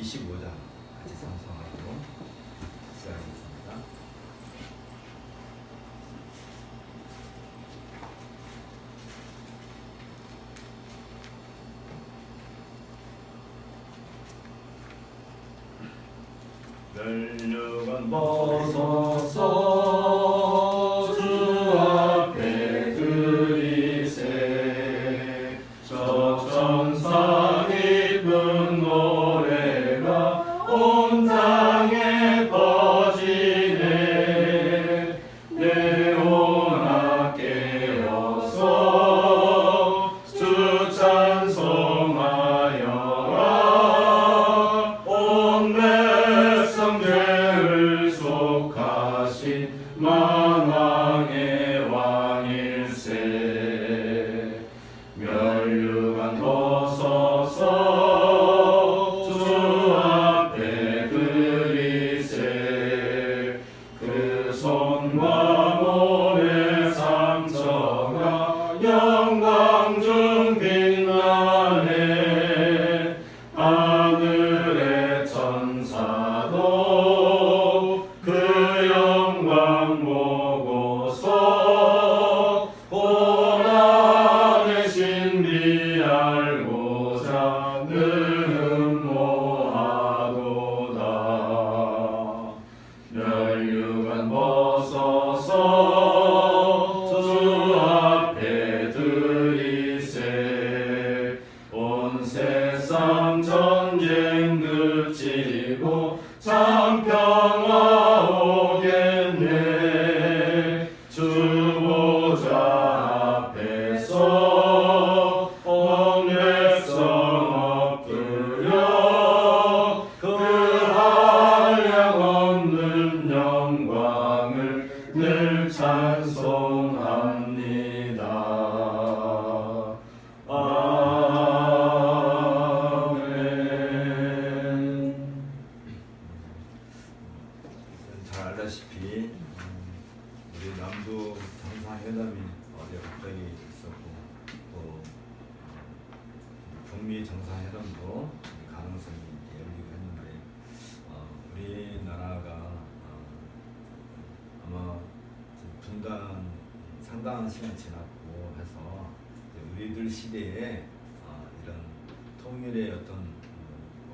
25장 같이 상상하고 시작하겠습니다. 멸류관 벗어서 주 앞에 들이세 적천사 기쁜 노래가 온 땅에 퍼지네 내오나 깨어서 주 찬송하여라 온 백성들을 속하신 만왕의 왕일세 멸류관 벗어서 주 앞에 들이세 그 손과 몸의 상처가 영광 중 빛나네 하늘의 천사도 그 영광 보고서 고난의 신비 알고자 늘 모하도다 멸류관 벗어서 주 앞에 들이세 온 세상 전쟁 그치고 참 평화 오겠네 주 보좌 앞에서 온 백성 엎드려 그 한량없는 영광을 늘 찬송합니다. 아멘. 잘 알다시피 우리 남북 정상회담이 어제 갑자기 있었고 또 북미 정상회담도 가능성이 열리고 했는데 우리나라가 아마 분단 상당한 시간 지났고 해서 우리들 시대에 이런 통일의 어떤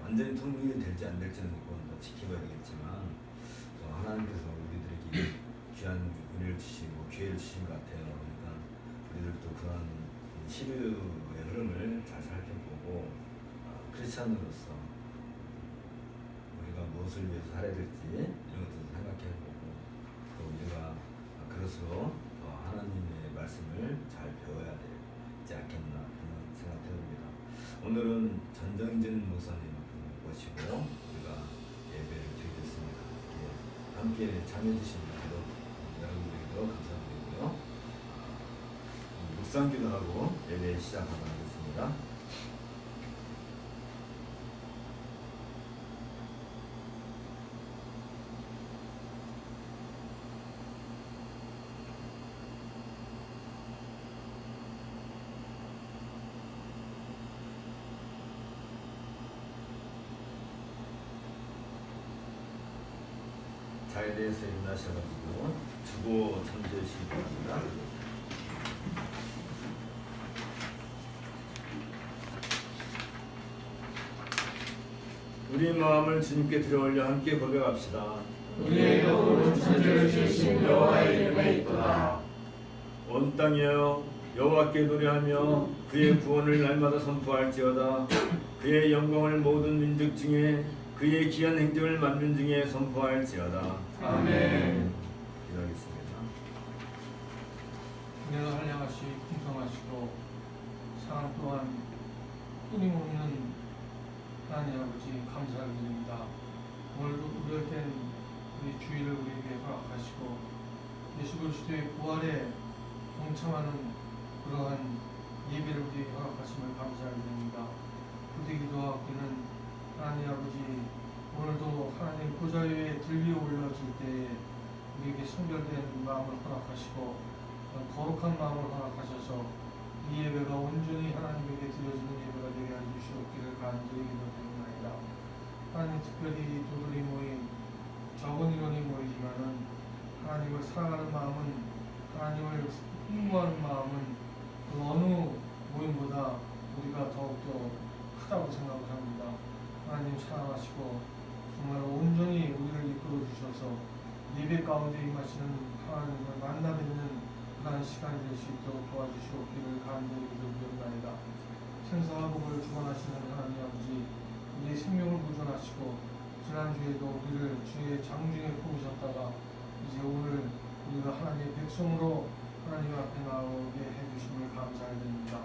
완전히 통일이 될지 안 될지는 그건 뭐 지켜봐야 되겠지만 하나님께서 우리들에게 귀한 은혜를 주시고 기회를 주신 것 같아요. 그러니까 우리들도 그런 시류의 흐름을 잘 살펴보고 크리스찬으로서 우리가 무엇을 위해서 살아야 될지 이런 것도 생각해보고 또 우리가 그것으로 하나님의 말씀을 잘 배워야 되지 않겠나 그런 생각해봅니다. 오늘은 전정진 목사님 모시고 우리가 예배를 드리겠습니다. 함께 참여해주신 여러분들에게도 감사드리고요. 묵상기도 하고 예배 시작하도록 하겠습니다. 자리에서 일어나셔가지고 주보 참조해 주시기 바랍니다. 우리 마음을 주님께 들어올려 함께 고백합시다. 우리의 영혼은 창조주신 여호와의 이름에 있도다. 온 땅이여 여호와께 노래하며 그의 구원을 날마다 선포할지어다. 그의 영광을 모든 민족 중에 그의 귀한 행적을 만민 중에 선포할지어다. 아멘. 기도하겠습니다. 은혜가 한량하시 풍성하시고 사랑 또한 끊임없는 하나님 아버지 감사를 드립니다. 오늘도 우리할 우리 주일을 우리에게 허락하시고 예수 그리스도의 부활에 동참하는 그러한 예배를 우리에게 허락하심을 감사를 드립니다. 부디 기도하기는 하나님 아버지 오늘도 하나님 보좌 위에 들려 올려질 때에 우리에게 성결된 마음을 허락하시고 거룩한 마음을 허락하셔서 이 예배가 온전히 하나님에게 드려지는 예배가 되게 해주시옵기를 간절히 기도드립니다. 하나님 특별히 도들이 모임 적은 인원이 모이지만은 하나님을 사랑하는 마음은 하나님을 풍부하는 마음은 그 어느 모임보다 우리가 더욱더 크다고 생각을 합니다. 하나님 사랑하시고 정말 온전히 우리를 이끌어 주셔서 예배 가운데 임하시는 하나님을 만나 뵙는 그런 시간이 될 수 있도록 도와주시옵기를 간절히 기도드립니다. 생사와 복을 주관하시는 하나님 아버지, 우리의 생명을 보존하시고 지난주에도 우리를 주의 장중에 품으셨다가 이제 오늘 우리가 하나님의 백성으로 하나님 앞에 나오게 해주심을 감사드립니다.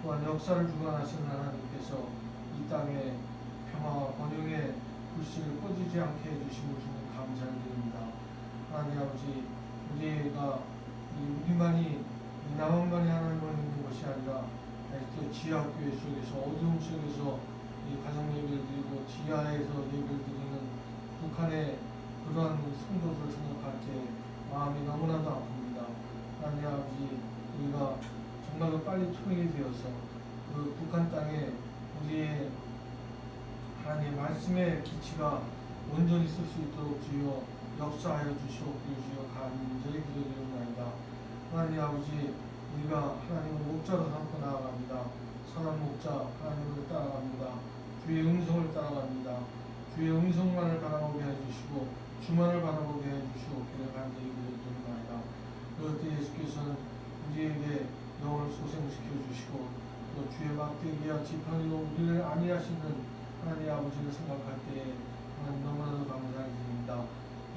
또한 역사를 주관하시는 하나님께서 이 땅에 평화와 번영의 불씨를 꺼지지 않게 해주심을 주님 감사드립니다. 하나님 아버지, 우리만이 나만만이 하나님을 믿는 것이 아니라 또 지하교회 속에서 어두움 속에서 이 가정 예배를 드리고 지하에서 예배를 드리는 북한의 그러한 성도들을 생각할 때 마음이 너무나도 아픕니다. 하나님 아버지, 우리가 정말로 빨리 통일이 되어서 그 북한 땅에 우리의 하나님의 말씀의 기치가 온전히 쓸 수 있도록 주여 역사하여 주시옵기를 주여 간절히 기도드립니다. 하나님 아버지, 우리가 하나님을 목자로 삼고 나아갑니다. 선한 목자 하나님을 따라갑니다. 주의 음성을 따라갑니다. 주의 음성만을 바라보게 해주시고 주만을 바라보게 해주시옵기를 간절히 기도드립니다. 그럴 때 예수께서는 우리에게 영혼을 소생시켜 주시고 또 주의 막대기와 지팡이로 우리를 안위하시는 하나님 아버지를 생각할 때에 하나님 너무나도 감사드립니다.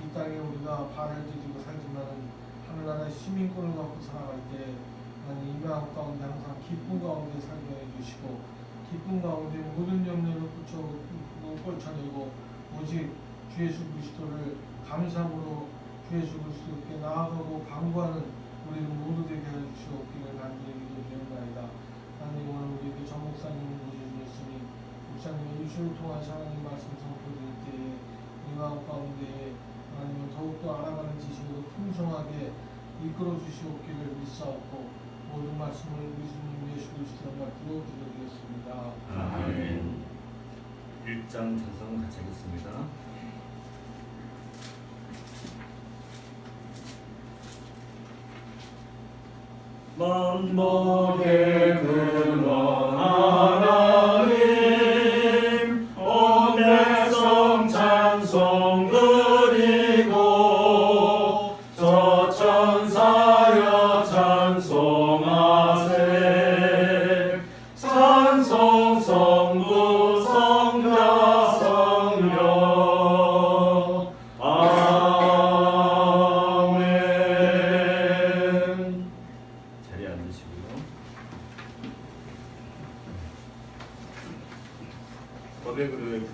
이 땅에 우리가 발을 디디고 살지만은 하늘나라의 시민권을 갖고 살아갈 때 하나님 이 마음 가운데 항상 기쁨 가운데 살게 해주시고 기쁨 가운데 모든 염려를 꽂혀내고 오직 주 예수 그리스도를 감사함으로 주 예수 그리스도께 나아가고 강구하는 우리를 모두 되게 해주시옵기를 간절히 기도드립니다. 하나님 오늘 우리에게 전 목사님을 모셔주셨으니 목사님의 유수를 통하여 하나님 말씀 선포드릴 때에 이 마음 가운데 하나님을 더욱더 알아가는 지식으로 풍성하게 이끌어 주시옵기를 믿사옵고 모든 말씀을 우리 주님 예수 그리스도의 말씀으로 기도드렸습니다. 아멘. 1장 찬송 같이 하겠습니다. 만복의 근원 하나님 온 백성 찬송 드리고 저 천사여 찬송하세 찬송 성부 성자 성령 아멘. 자리에 앉으시고요. 고백으로의 금.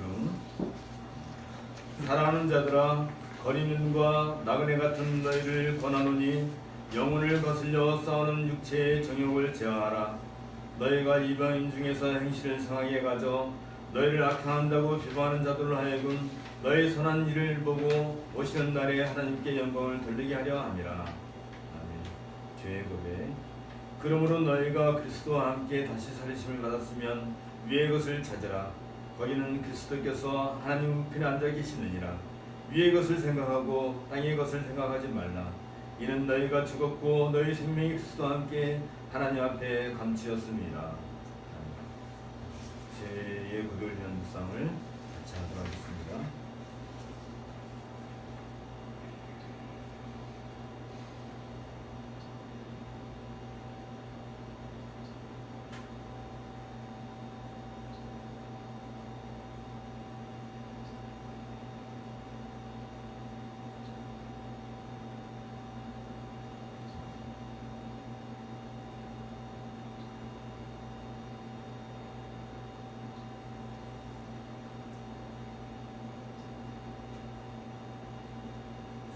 사랑하는 자들아, 거리는과 나그네 같은 너희를 권하노니 영혼을 거슬려 싸우는 육체의 정욕을 제어하라. 너희가 이방인 중에서 행실을 상하게 가져 너희를 악행한다고 비방하는 자들로 하여금 너희 선한 일을 보고 오시는 날에 하나님께 영광을 돌리게 하려 함이라. 아멘. 죄의 고백. 그러므로 너희가 그리스도와 함께 다시 살리심을 받았으면 위의 것을 찾으라. 거기는 그리스도께서 하나님 우편에 앉아 계시느니라. 위의 것을 생각하고 땅의 것을 생각하지 말라. 이는 너희가 죽었고 너희 생명이 그리스도와 함께 하나님 앞에 감추었습니다. 제2의 고백을 위한 묵상을 같이 하도록 하겠습니다.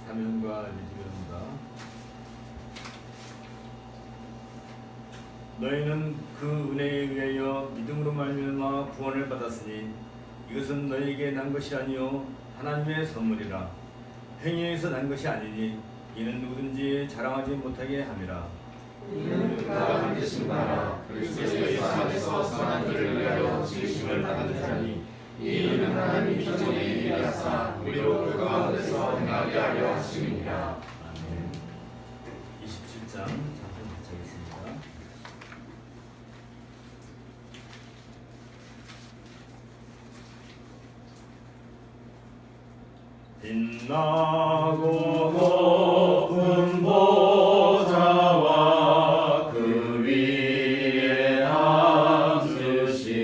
사명과 리드입니다. 너희는 그 은혜에 의하여 믿음으로 말미암아 구원을 받았으니 이것은 너희에게 난 것이 아니요 하나님의 선물이라. 행위에서 난 것이 아니니 이는 누구든지 자랑하지 못하게 함이라. 이는 나라 되신 나라 그리스도 예수 안에서 선한 일을 위하여 지으심을 받은 자니 이는 하나님이 전에 일하사 우리로 그 가운데서 행하게 하려 하심이니라. 아멘. 27장 잠깐 같이 하겠습니다. 빛나고 높은 보좌와 그 위에 앉으신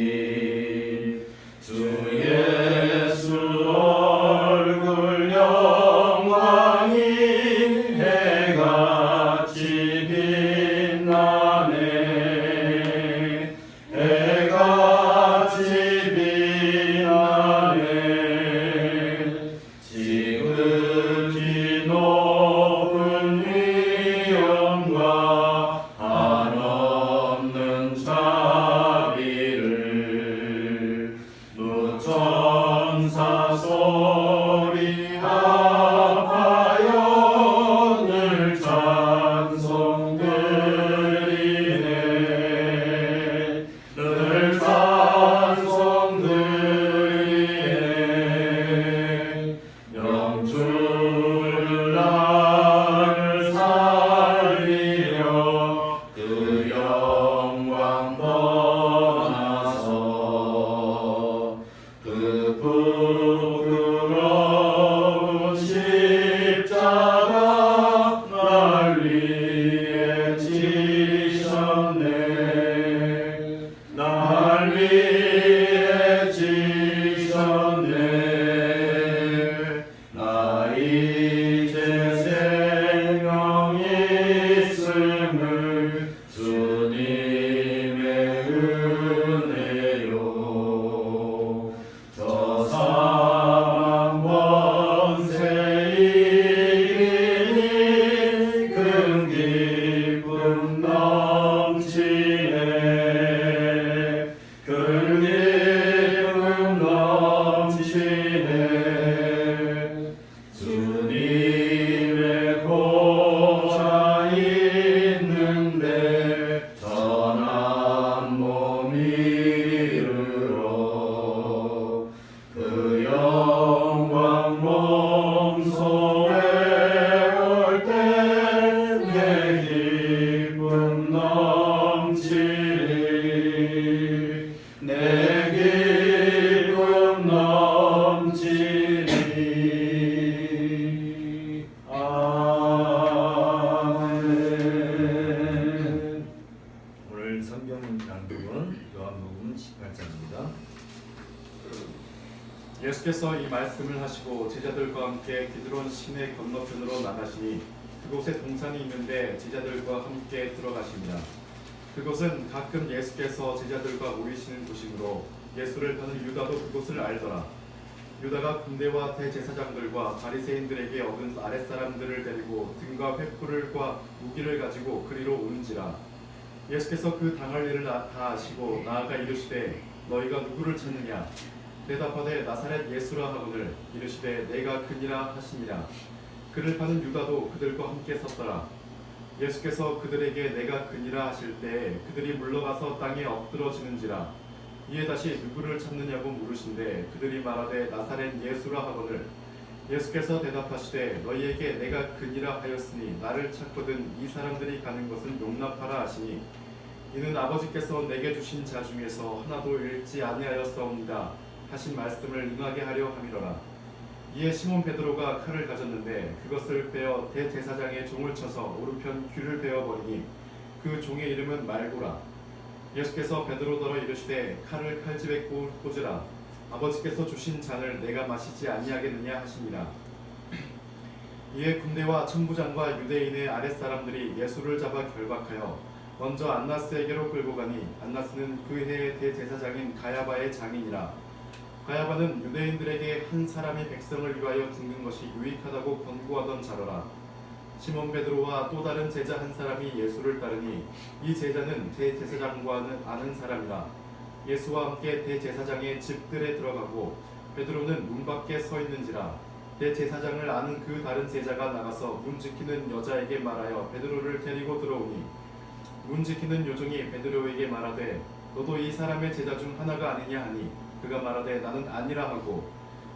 주 예수 얼굴 영광이 해같이 빛나네. 해같이 빛나네. 지극히 높은 위엄과 한없는 자비를 무천사 소리 합하여 늘 찬송 드리네. 늘 찬송 드리네. 영주를 나를 살리려 그 영광 떠나서 그 부끄러운 십자가 날 위해 지셨네. 날 위해 지셨네. 나 이제 생명 있음을 주님의 은혜요. 저 사망 권세 이기니 큰 기쁨 넘치네. 큰 기쁨 넘치네. 주님의 보좌 있는데 전한 몸 이르러 그 영광 몸소에 올 때 내 기쁨 넘치리. 내 기쁨 넘치리. 아멘. 오늘 성경 낭독은 요한복음 18장입니다. 예수께서 이 말씀을 하시고 제자들과 함께 기드론 시내 건너편으로 나가시니 그곳에 동산이 있는데 제자들과 함께 들어가십니다. 그곳은 가끔 예수께서 제자들과 모이시는 곳이므로 예수를 파는 유다도 그곳을 알더라. 유다가 군대와 대제사장들과 바리새인들에게 얻은 아랫사람들을 데리고 등과 횃불과 무기를 가지고 그리로 오는지라. 예수께서 그 당할 일을 다 아시고 나아가 이르시되 너희가 누구를 찾느냐. 대답하되 나사렛 예수라 하거늘 이르시되 내가 그니라 하시니라. 그를 파는 유다도 그들과 함께 섰더라. 예수께서 그들에게 내가 그니라 하실 때 그들이 물러가서 땅에 엎드러지는지라. 이에 다시 누구를 찾느냐고 물으신데 그들이 말하되 나사렛 예수라 하거늘 예수께서 대답하시되 너희에게 내가 그니라 하였으니 나를 찾거든 이 사람들이 가는 것은 용납하라 하시니 이는 아버지께서 내게 주신 자 중에서 하나도 잃지 아니하였사옵니다 하신 말씀을 응하게 하려 함이로라. 이에 시몬 베드로가 칼을 가졌는데 그것을 빼어 대제사장의 종을 쳐서 오른편 귀를 베어버리니 그 종의 이름은 말고라. 예수께서 베드로더러 이르시되 칼을 칼집에 꽂으라. 아버지께서 주신 잔을 내가 마시지 아니하겠느냐 하시니라. 이에 군대와 천부장과 유대인의 아랫사람들이 예수를 잡아 결박하여 먼저 안나스에게로 끌고 가니 안나스는 그 해의 대제사장인 가야바의 장인이라. 가야바는 유대인들에게 한 사람이 백성을 위하여 죽는 것이 유익하다고 권고하던 자로라. 시몬 베드로와 또 다른 제자 한 사람이 예수를 따르니 이 제자는 대제사장과는 아는 사람이라. 예수와 함께 대제사장의 집들에 들어가고 베드로는 문 밖에 서 있는지라. 대제사장을 아는 그 다른 제자가 나가서 문 지키는 여자에게 말하여 베드로를 데리고 들어오니 문 지키는 요종이 베드로에게 말하되 너도 이 사람의 제자 중 하나가 아니냐 하니 그가 말하되 나는 아니라 하고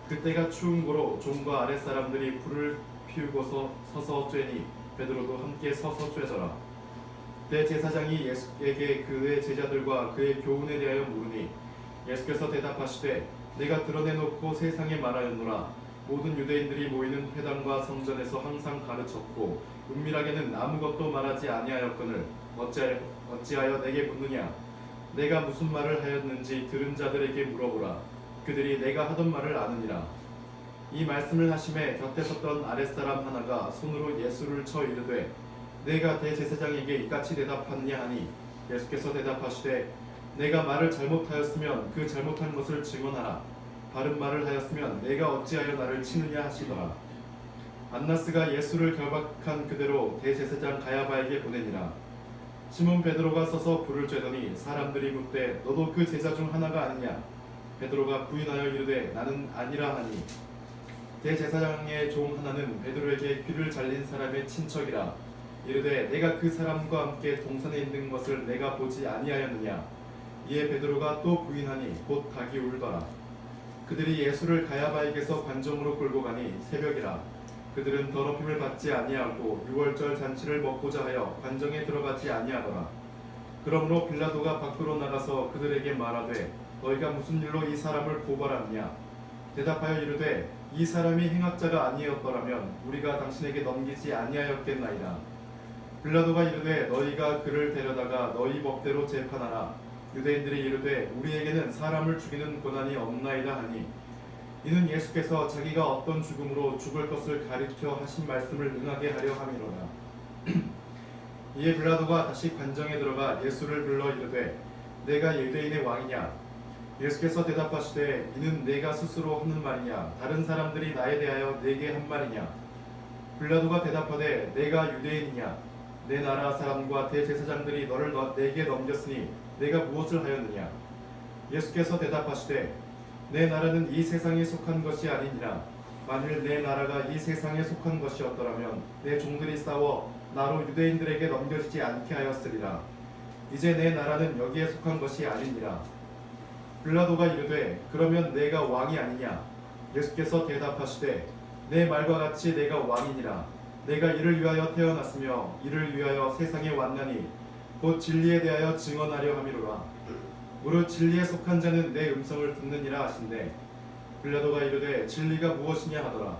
그때가 추운 고로 종과 아랫사람들이 불을 피우고서 서서 쬐니 베드로도 함께 서서 쬐더라. 대제사장이 예수에게 그의 제자들과 그의 교훈에 대하여 물으니 예수께서 대답하시되 내가 드러내놓고 세상에 말하였노라. 모든 유대인들이 모이는 회당과 성전에서 항상 가르쳤고 은밀하게는 아무것도 말하지 아니하였거늘 어찌하여 내게 묻느냐. 내가 무슨 말을 하였는지 들은 자들에게 물어보라. 그들이 내가 하던 말을 아느니라. 이 말씀을 하심에 곁에 섰던 아랫사람 하나가 손으로 예수를 쳐 이르되 내가 대제사장에게 이같이 대답하느냐 하니 예수께서 대답하시되 내가 말을 잘못하였으면 그 잘못한 것을 증언하라. 바른 말을 하였으면 내가 어찌하여 나를 치느냐 하시더라. 안나스가 예수를 결박한 그대로 대제사장 가야바에게 보내니라. 시몬 베드로가 서서 불을 쬐더니 사람들이 묻되 너도 그 제자 중 하나가 아니냐. 베드로가 부인하여 이르되 나는 아니라 하니 대제사장의 종 하나는 베드로에게 귀를 잘린 사람의 친척이라. 이르되 내가 그 사람과 함께 동산에 있는 것을 내가 보지 아니하였느냐. 이에 베드로가 또 부인하니 곧 닭이 울더라. 그들이 예수를 가야바에게서 관정으로 끌고 가니 새벽이라. 그들은 더럽힘을 받지 아니하고 유월절 잔치를 먹고자 하여 관정에 들어가지 아니하더라. 그러므로 빌라도가 밖으로 나가서 그들에게 말하되 너희가 무슨 일로 이 사람을 고발하느냐. 대답하여 이르되 이 사람이 행악자가 아니었더라면 우리가 당신에게 넘기지 아니하였겠나이다. 빌라도가 이르되 너희가 그를 데려다가 너희 법대로 재판하라. 유대인들이 이르되 우리에게는 사람을 죽이는 권한이 없나이다 하니 이는 예수께서 자기가 어떤 죽음으로 죽을 것을 가리켜 하신 말씀을 응하게 하려 함이로라. 이에 빌라도가 다시 관정에 들어가 예수를 불러 이르되 내가 유대인의 왕이냐. 예수께서 대답하시되 이는 내가 스스로 하는 말이냐 다른 사람들이 나에 대하여 내게 한 말이냐. 빌라도가 대답하되 내가 유대인이냐. 내 나라 사람과 대제사장들이 너를 내게 넘겼으니 내가 무엇을 하였느냐. 예수께서 대답하시되 내 나라는 이 세상에 속한 것이 아니니라. 만일 내 나라가 이 세상에 속한 것이었더라면 내 종들이 싸워 나로 유대인들에게 넘겨지지 않게 하였으리라. 이제 내 나라는 여기에 속한 것이 아니니라. 빌라도가 이르되 그러면 내가 왕이 아니냐. 예수께서 대답하시되 내 말과 같이 내가 왕이니라. 내가 이를 위하여 태어났으며 이를 위하여 세상에 왔나니 곧 진리에 대하여 증언하려 함이로라. 무릇 진리에 속한 자는 내 음성을 듣느니라 하신대. 빌라도가 이르되 진리가 무엇이냐 하더라.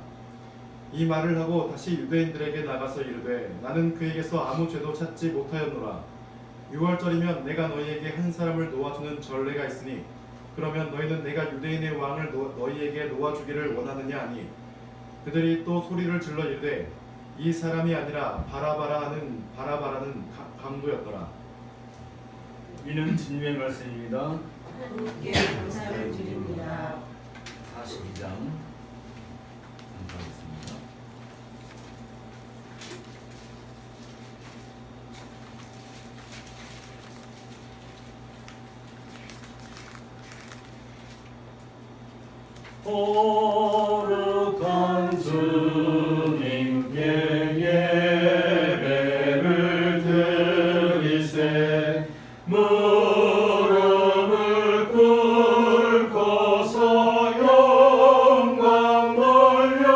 이 말을 하고 다시 유대인들에게 나가서 이르되 나는 그에게서 아무 죄도 찾지 못하였노라. 유월절이면 내가 너희에게 한 사람을 놓아주는 전례가 있으니 그러면 너희는 내가 유대인의 왕을 너희에게 놓아주기를 원하느냐 하니 그들이 또 소리를 질러 이르되 이 사람이 아니라 바라바라는 강도였더라. 이는 주님의 말씀입니다. 하나님께 감사를 드립니다. 42장 감사하겠습니다. 거룩한 주님께 예배를 드리세. 무릎을 꿇고서 영광 돌려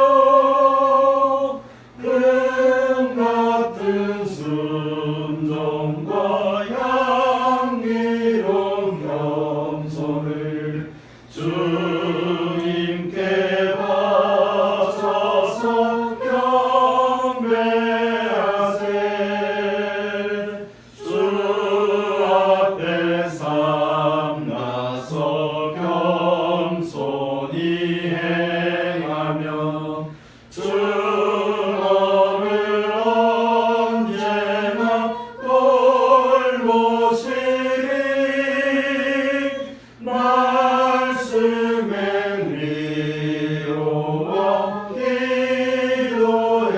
금 같은 순종과 양미로운 겸손을 주님께 바쳐서 경배하세. 주 앞에 삼나서 겸손히 행하며 주님을 언제나 돌보시리. 말씀의 위로와 기도의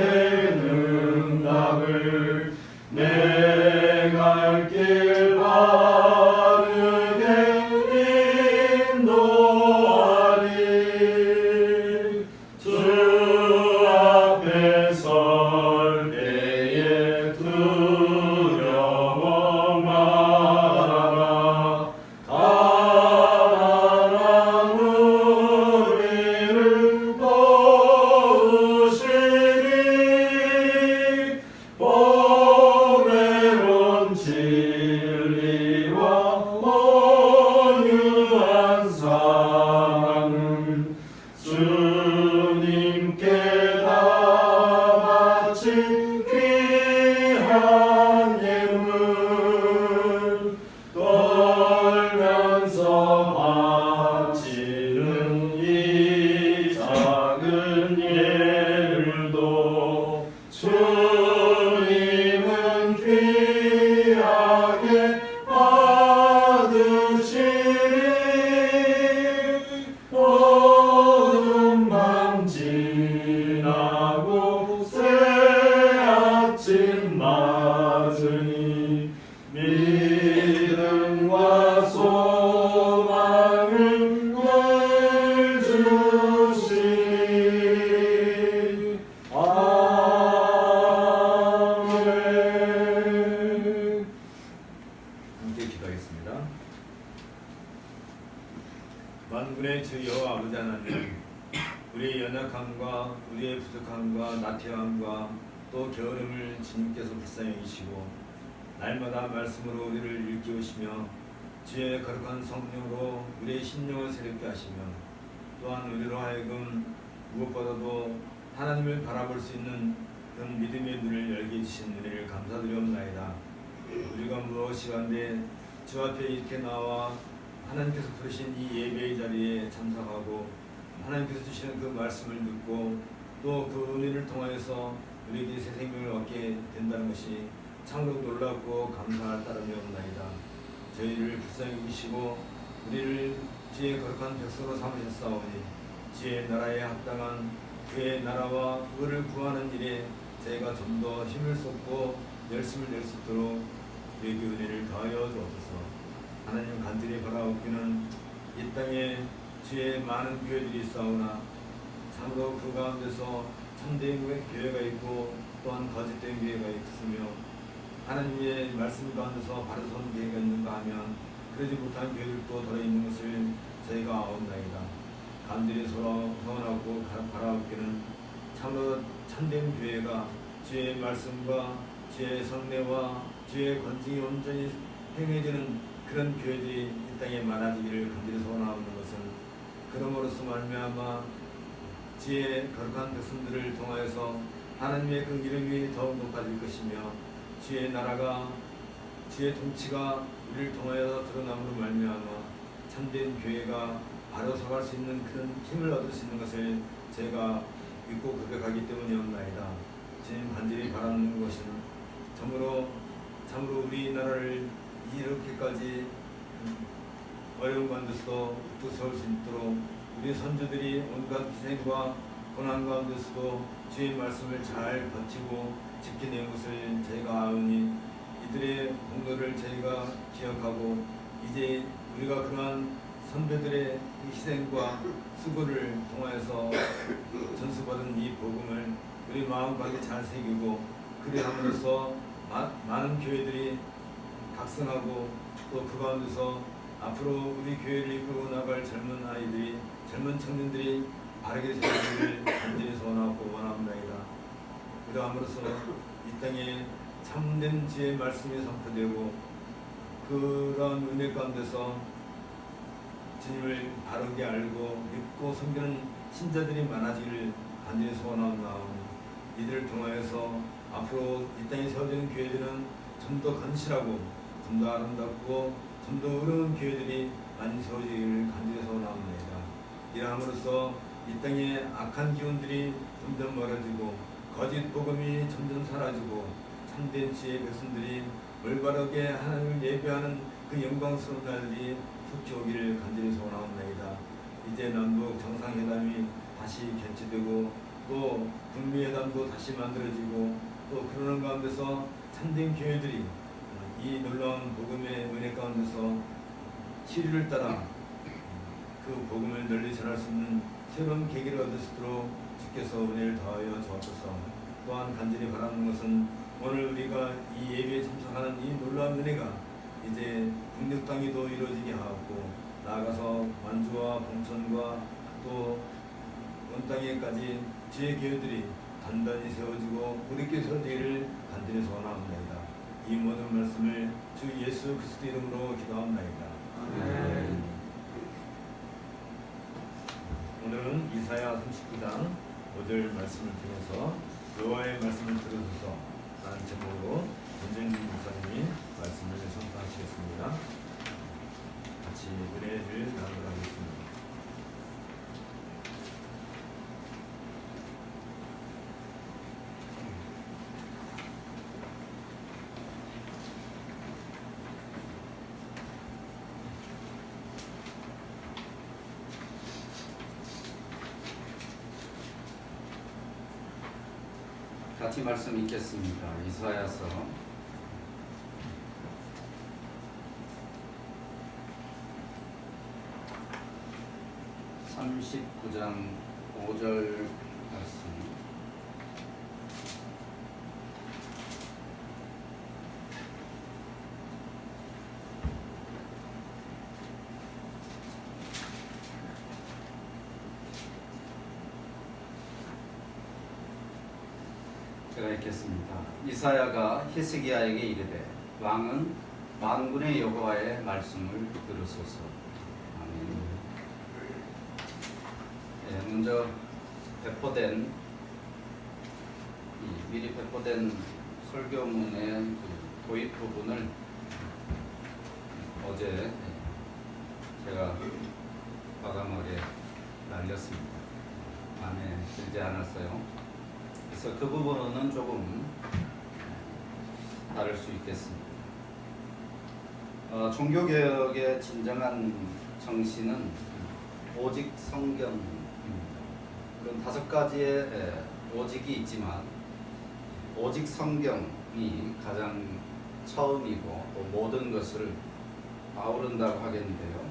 응답을 내갈 길 바르게 인도하리. 주님께 다 바친 귀한 예물 떨면서 바치는 이 작은 예물도 주님은 귀하게 받으시리. 어둠 밤 지나고 새 아침 맞으니 믿음과 소망을 늘 주시니. 아멘. 함께 기도하겠습니다. 만군의 주 여호와 아버지 하나님, 우리의 연약함과 우리의 부족함과 나태함과 또 게으름을 주님께서 불쌍히 여기시고 날마다 말씀으로 우리를 일깨우시며 주의 거룩한 성령으로 우리의 심령을 새롭게 하시며 또한 우리로 하여금 무엇보다도 하나님을 바라볼 수 있는 그런 믿음의 눈을 열게 해주신 은혜를 감사드리옵나이다. 우리가 무엇이 간데 주 앞에 이렇게 나와 하나님께서 부르신 이 예배의 자리에 참석하고 하나님께서 주시는 그 말씀을 듣고 또 그 은혜를 통하여서 우리에게 새 생명을 얻게 된다는 것이 참으로 놀랍고 감사할 따름이 없나이다. 저희를 불쌍히 여기시고 우리를 주의 거룩한 백성으로 삼으셨사오니 주의 나라에 합당한 그의 나라와 그를 구하는 일에 저희가 좀 더 힘을 쏟고 열심을 낼 수 있도록 우리에게 은혜를 더하여 주옵소서. 하나님 간절히 바라옵기는 이 땅에 주의 많은 교회들이 있사오나 참으로 그 가운데서 참된 교회가 있고 또한 거짓된 교회가 있으며 하나님의 말씀 가운데서 바로 선 교회가 있는가 하면 그러지 못한 교회들도 들어있는 것을 저희가 아옵나이다. 간절히 서로 소원하고 바라옵기는 참으로 참된 교회가 주의 말씀과 주의 성례와 주의 권징이 온전히 행해지는 그런 교회들이 이 땅에 많아지기를 간절히 소원하는 것은 그러므로서 말미암아 주의 거룩한 백성들을 통하여서 하나님의 그 이름이 더욱 높아질 것이며 주의 나라가 주의 통치가 우리를 통하여 드러남으로 말미암아 참된 교회가 바로 서갈 수 있는 그런 힘을 얻을 수 있는 것을 제가 믿고 고백하기 때문이옵나이다. 주님 간절히 바라는 것은 참으로 우리나라를 이렇게까지 어려운 가운데서도 또 세울 수 있도록 우리 선조들이 온갖 희생과 고난 가운데서도 주의 말씀을 잘 버티고 지켜낸 것을 저희가 아오니 이들의 공로를 저희가 기억하고 이제 우리가 그러한 선배들의 희생과 수고를 통하여서 전수받은 이 복음을 우리 마음가에 잘 새기고 그리함으로써 많은 교회들이 각성하고 또 그 가운데서 앞으로 우리 교회를 이끌고 나갈 젊은 아이들이 젊은 청년들이 바르게 살기를 간절히 소원하고 원합니다. 그러함으로써 이 땅에 참된 주의 말씀이 선포되고 그런 은혜 가운데서 주님을 바르게 알고 믿고 섬기는 신자들이 많아지기를 간절히 소원하옵나오니 이들을 통하여서 앞으로 이 땅에 세워지는 교회들은 좀 더 건실하고 좀 더 아름답고 좀 더 어려운 교회들이 많이 세워지기를 간절히 소원하옵나이다. 이러함으로써 이 땅에 악한 기운들이 점점 멀어지고 거짓 복음이 점점 사라지고 참된 주의 백성들이 올바르게 하나님을 예배하는 그 영광스러운 날이 속히 오기를 간절히 소원하옵나이다. 이제 남북 정상회담이 다시 개최되고 또 북미회담도 다시 만들어지고 또 그러는 가운데서 참된 교회들이 이 놀라운 복음의 은혜 가운데서 시류를 따라 그 복음을 널리 전할 수 있는 새로운 계기를 얻을 수 있도록 주께서 은혜를 더하여 주옵소서. 또한 간절히 바라는 것은 오늘 우리가 이 예배에 참석하는 이 놀라운 은혜가 이제 북녘 땅에도 이루어지게 하고 나아가서 완주와 봉천과 또 온 땅에까지 주의 교회들이 단단히 세워지고 우리께 세워지기를 간절히 소원합니다. 이 모든 말씀을 주 예수 그리스도 이름으로 기도합니다. 아멘. 오늘은 이사야 39장 5절 말씀을 들어서 여호와의 말씀을 들어줘서 라는 제목으로 전재인 목사님이 말씀을 선포하시겠습니다. 같이 은혜를 나누도록 하겠습니다. 같이 말씀 읽겠습니다. 이사야서 39장 5절 말씀. 제가 읽겠습니다. 이사야가 히스기야에게 이르되 왕은 만군의 여호와의 말씀을 들으소서. 아멘. 먼저 미리 배포된 설교문의 그 도입 부분을 어제 제가 과감하게 날렸습니다. 마음에 들지 않았어요. 그래서 그 부분은 조금 다를 수 있겠습니다. 종교개혁의 진정한 정신은 오직 성경입니다. 물론 5가지의 오직이 있지만 오직 성경이 가장 처음이고 또 모든 것을 아우른다고 하겠는데요.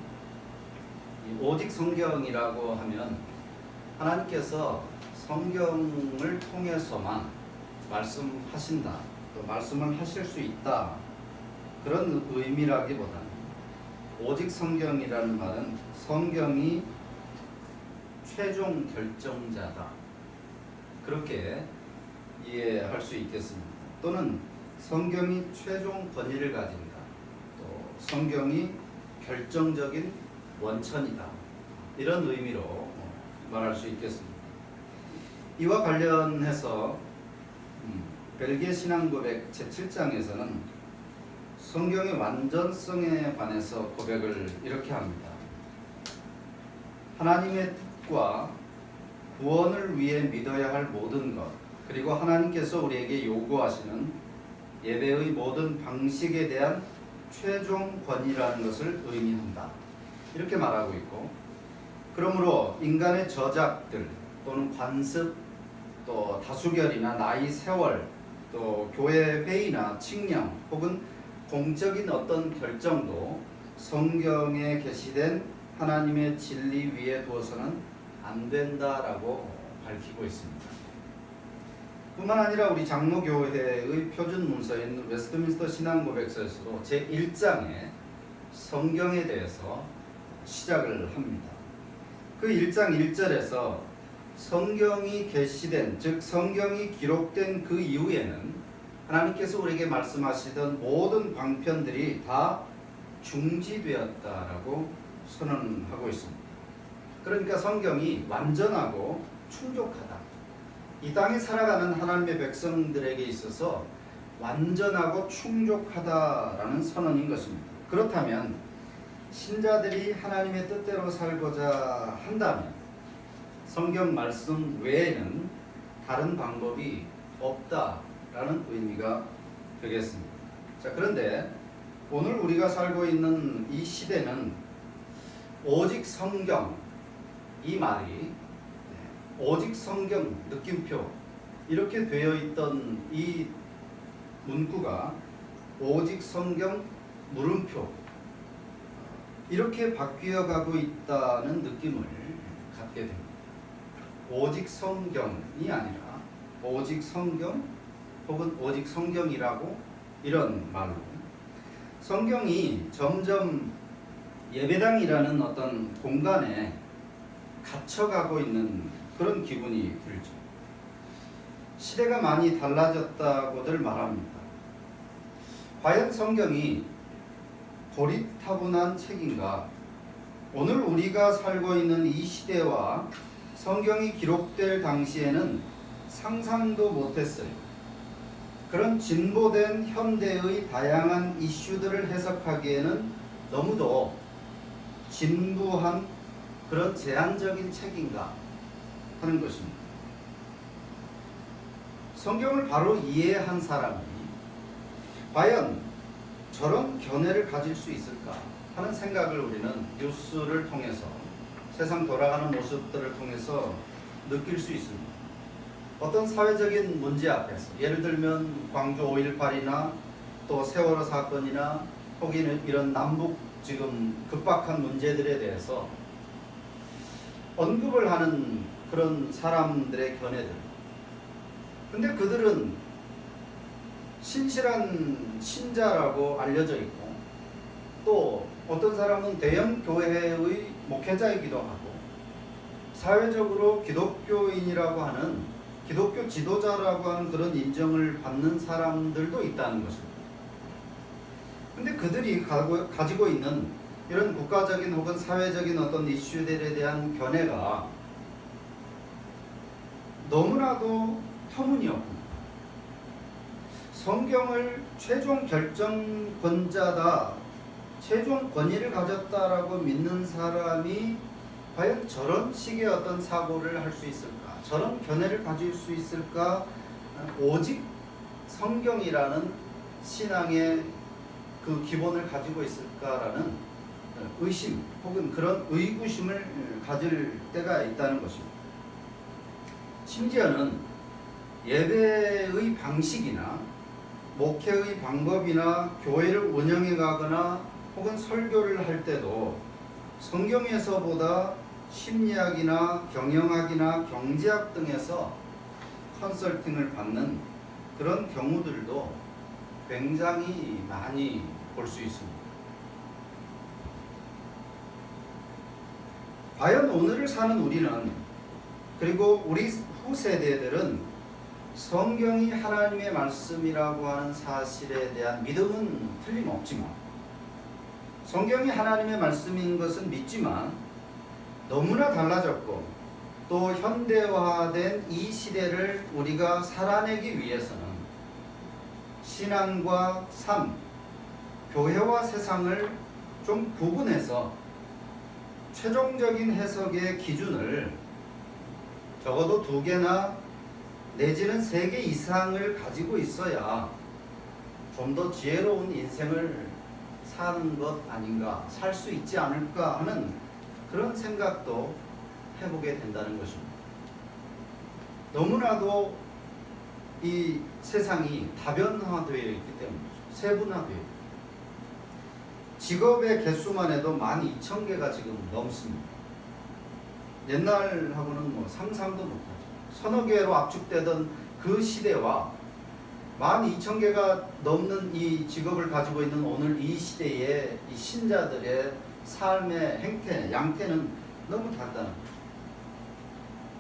이 오직 성경이라고 하면 하나님께서 성경을 통해서만 말씀하신다, 또 말씀을 하실 수 있다, 그런 의미라기보다는 오직 성경이라는 말은 성경이 최종 결정자다, 그렇게 이해할 수 있겠습니다. 또는 성경이 최종 권위를 가진다, 또 성경이 결정적인 원천이다, 이런 의미로 말할 수 있겠습니다. 이와 관련해서 벨기에 신앙고백 제7장에서는 성경의 완전성에 관해서 고백을 이렇게 합니다. 하나님의 뜻과 구원을 위해 믿어야 할 모든 것, 그리고 하나님께서 우리에게 요구하시는 예배의 모든 방식에 대한 최종 권위라는 것을 의미한다, 이렇게 말하고 있고, 그러므로 인간의 저작들 또는 관습, 또 다수결이나 나이, 세월, 또 교회 회의나 칙령 혹은 공적인 어떤 결정도 성경에 게시된 하나님의 진리 위에 두어서는 안 된다라고 밝히고 있습니다. 뿐만 아니라 우리 장로교회의 표준 문서인 웨스트민스터 신앙고백서에서도 제1장에 성경에 대해서 시작을 합니다. 그 1장 1절에서 성경이 게시된, 즉 성경이 기록된 그 이후에는 하나님께서 우리에게 말씀하시던 모든 방편들이 다 중지되었다라고 선언하고 있습니다. 그러니까 성경이 완전하고 충족하다, 이 땅에 살아가는 하나님의 백성들에게 있어서 완전하고 충족하다라는 선언인 것입니다. 그렇다면 신자들이 하나님의 뜻대로 살고자 한다면 성경 말씀 외에는 다른 방법이 없다라는 의미가 되겠습니다. 자, 그런데 오늘 우리가 살고 있는 이 시대는 오직 성경, 이 말이 오직 성경 느낌표 이렇게 되어 있던 이 문구가 오직 성경 물음표 이렇게 바뀌어 가고 있다는 느낌을 갖게 됩니다. 오직 성경이 아니라 오직 성경 혹은 오직 성경이라고, 이런 말로 성경이 점점 예배당이라는 어떤 공간에 갇혀가고 있는 그런 기분이 들죠. 시대가 많이 달라졌다고들 말합니다. 과연 성경이 고리타분한 책인가? 오늘 우리가 살고 있는 이 시대와 성경이 기록될 당시에는 상상도 못했어요. 그런 진보된 현대의 다양한 이슈들을 해석하기에는 너무도 진부한 그런 제한적인 책인가 하는 것입니다. 성경을 바로 이해한 사람이 과연 저런 견해를 가질 수 있을까 하는 생각을 우리는 뉴스를 통해서 세상 돌아가는 모습들을 통해서 느낄 수 있습니다. 어떤 사회적인 문제 앞에서 예를 들면 광주 5.18이나 또 세월호 사건이나 혹은 이런 남북 지금 급박한 문제들에 대해서 언급을 하는 그런 사람들의 견해들. 근데 그들은 신실한 신자라고 알려져 있고 또 어떤 사람은 대형 교회의 목회자이기도 하고 사회적으로 기독교인이라고 하는 기독교 지도자라고 하는 그런 인정을 받는 사람들도 있다는 것입니다. 근데 그들이 가지고 있는 이런 국가적인 혹은 사회적인 어떤 이슈들에 대한 견해가 너무나도 터무니없고 성경을 최종 결정권자다, 최종 권위를 가졌다라고 믿는 사람이 과연 저런 식의 어떤 사고를 할 수 있을까? 저런 견해를 가질 수 있을까? 오직 성경이라는 신앙의 그 기본을 가지고 있을까라는 의심 혹은 그런 의구심을 가질 때가 있다는 것입니다. 심지어는 예배의 방식이나 목회의 방법이나 교회를 운영해 가거나 혹은 설교를 할 때도 성경에서보다 심리학이나 경영학이나 경제학 등에서 컨설팅을 받는 그런 경우들도 굉장히 많이 볼 수 있습니다. 과연 오늘을 사는 우리는 그리고 우리 후세대들은 성경이 하나님의 말씀이라고 하는 사실에 대한 믿음은 틀림없지만 성경이 하나님의 말씀인 것은 믿지만 너무나 달라졌고 또 현대화된 이 시대를 우리가 살아내기 위해서는 신앙과 삶, 교회와 세상을 좀 구분해서 최종적인 해석의 기준을 적어도 2개나 내지는 3개 이상을 가지고 있어야 좀 더 지혜로운 인생을 사는 것 아닌가, 살 수 있지 않을까 하는 그런 생각도 해보게 된다는 것입니다. 너무나도 이 세상이 다변화되어 있기 때문이죠. 세분화되어 있고 직업의 개수만 해도 12,000개가 지금 넘습니다. 옛날하고는 뭐 상상도 못하죠. 서너 개로 압축되던 그 시대와 12,000개가 넘는 이 직업을 가지고 있는 오늘 이 시대의 이 신자들의 삶의 행태, 양태는 너무 다르다는 거죠.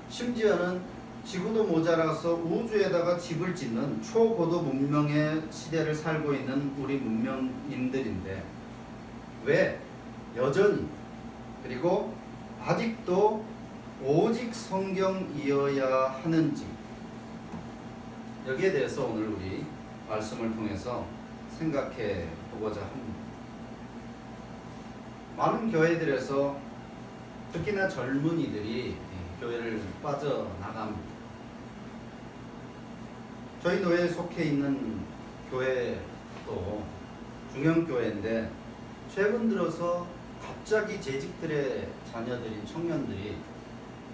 심지어는 지구도 모자라서 우주에다가 집을 짓는 초고도 문명의 시대를 살고 있는 우리 문명인들인데 왜 여전히 그리고 아직도 오직 성경이어야 하는지 여기에 대해서 오늘 우리 말씀을 통해서 생각해 보고자 합니다. 많은 교회들에서 특히나 젊은이들이 교회를 빠져나갑니다. 저희 노회에 속해 있는 교회도 중형교회인데 최근 들어서 갑자기 재직들의 자녀들인 청년들이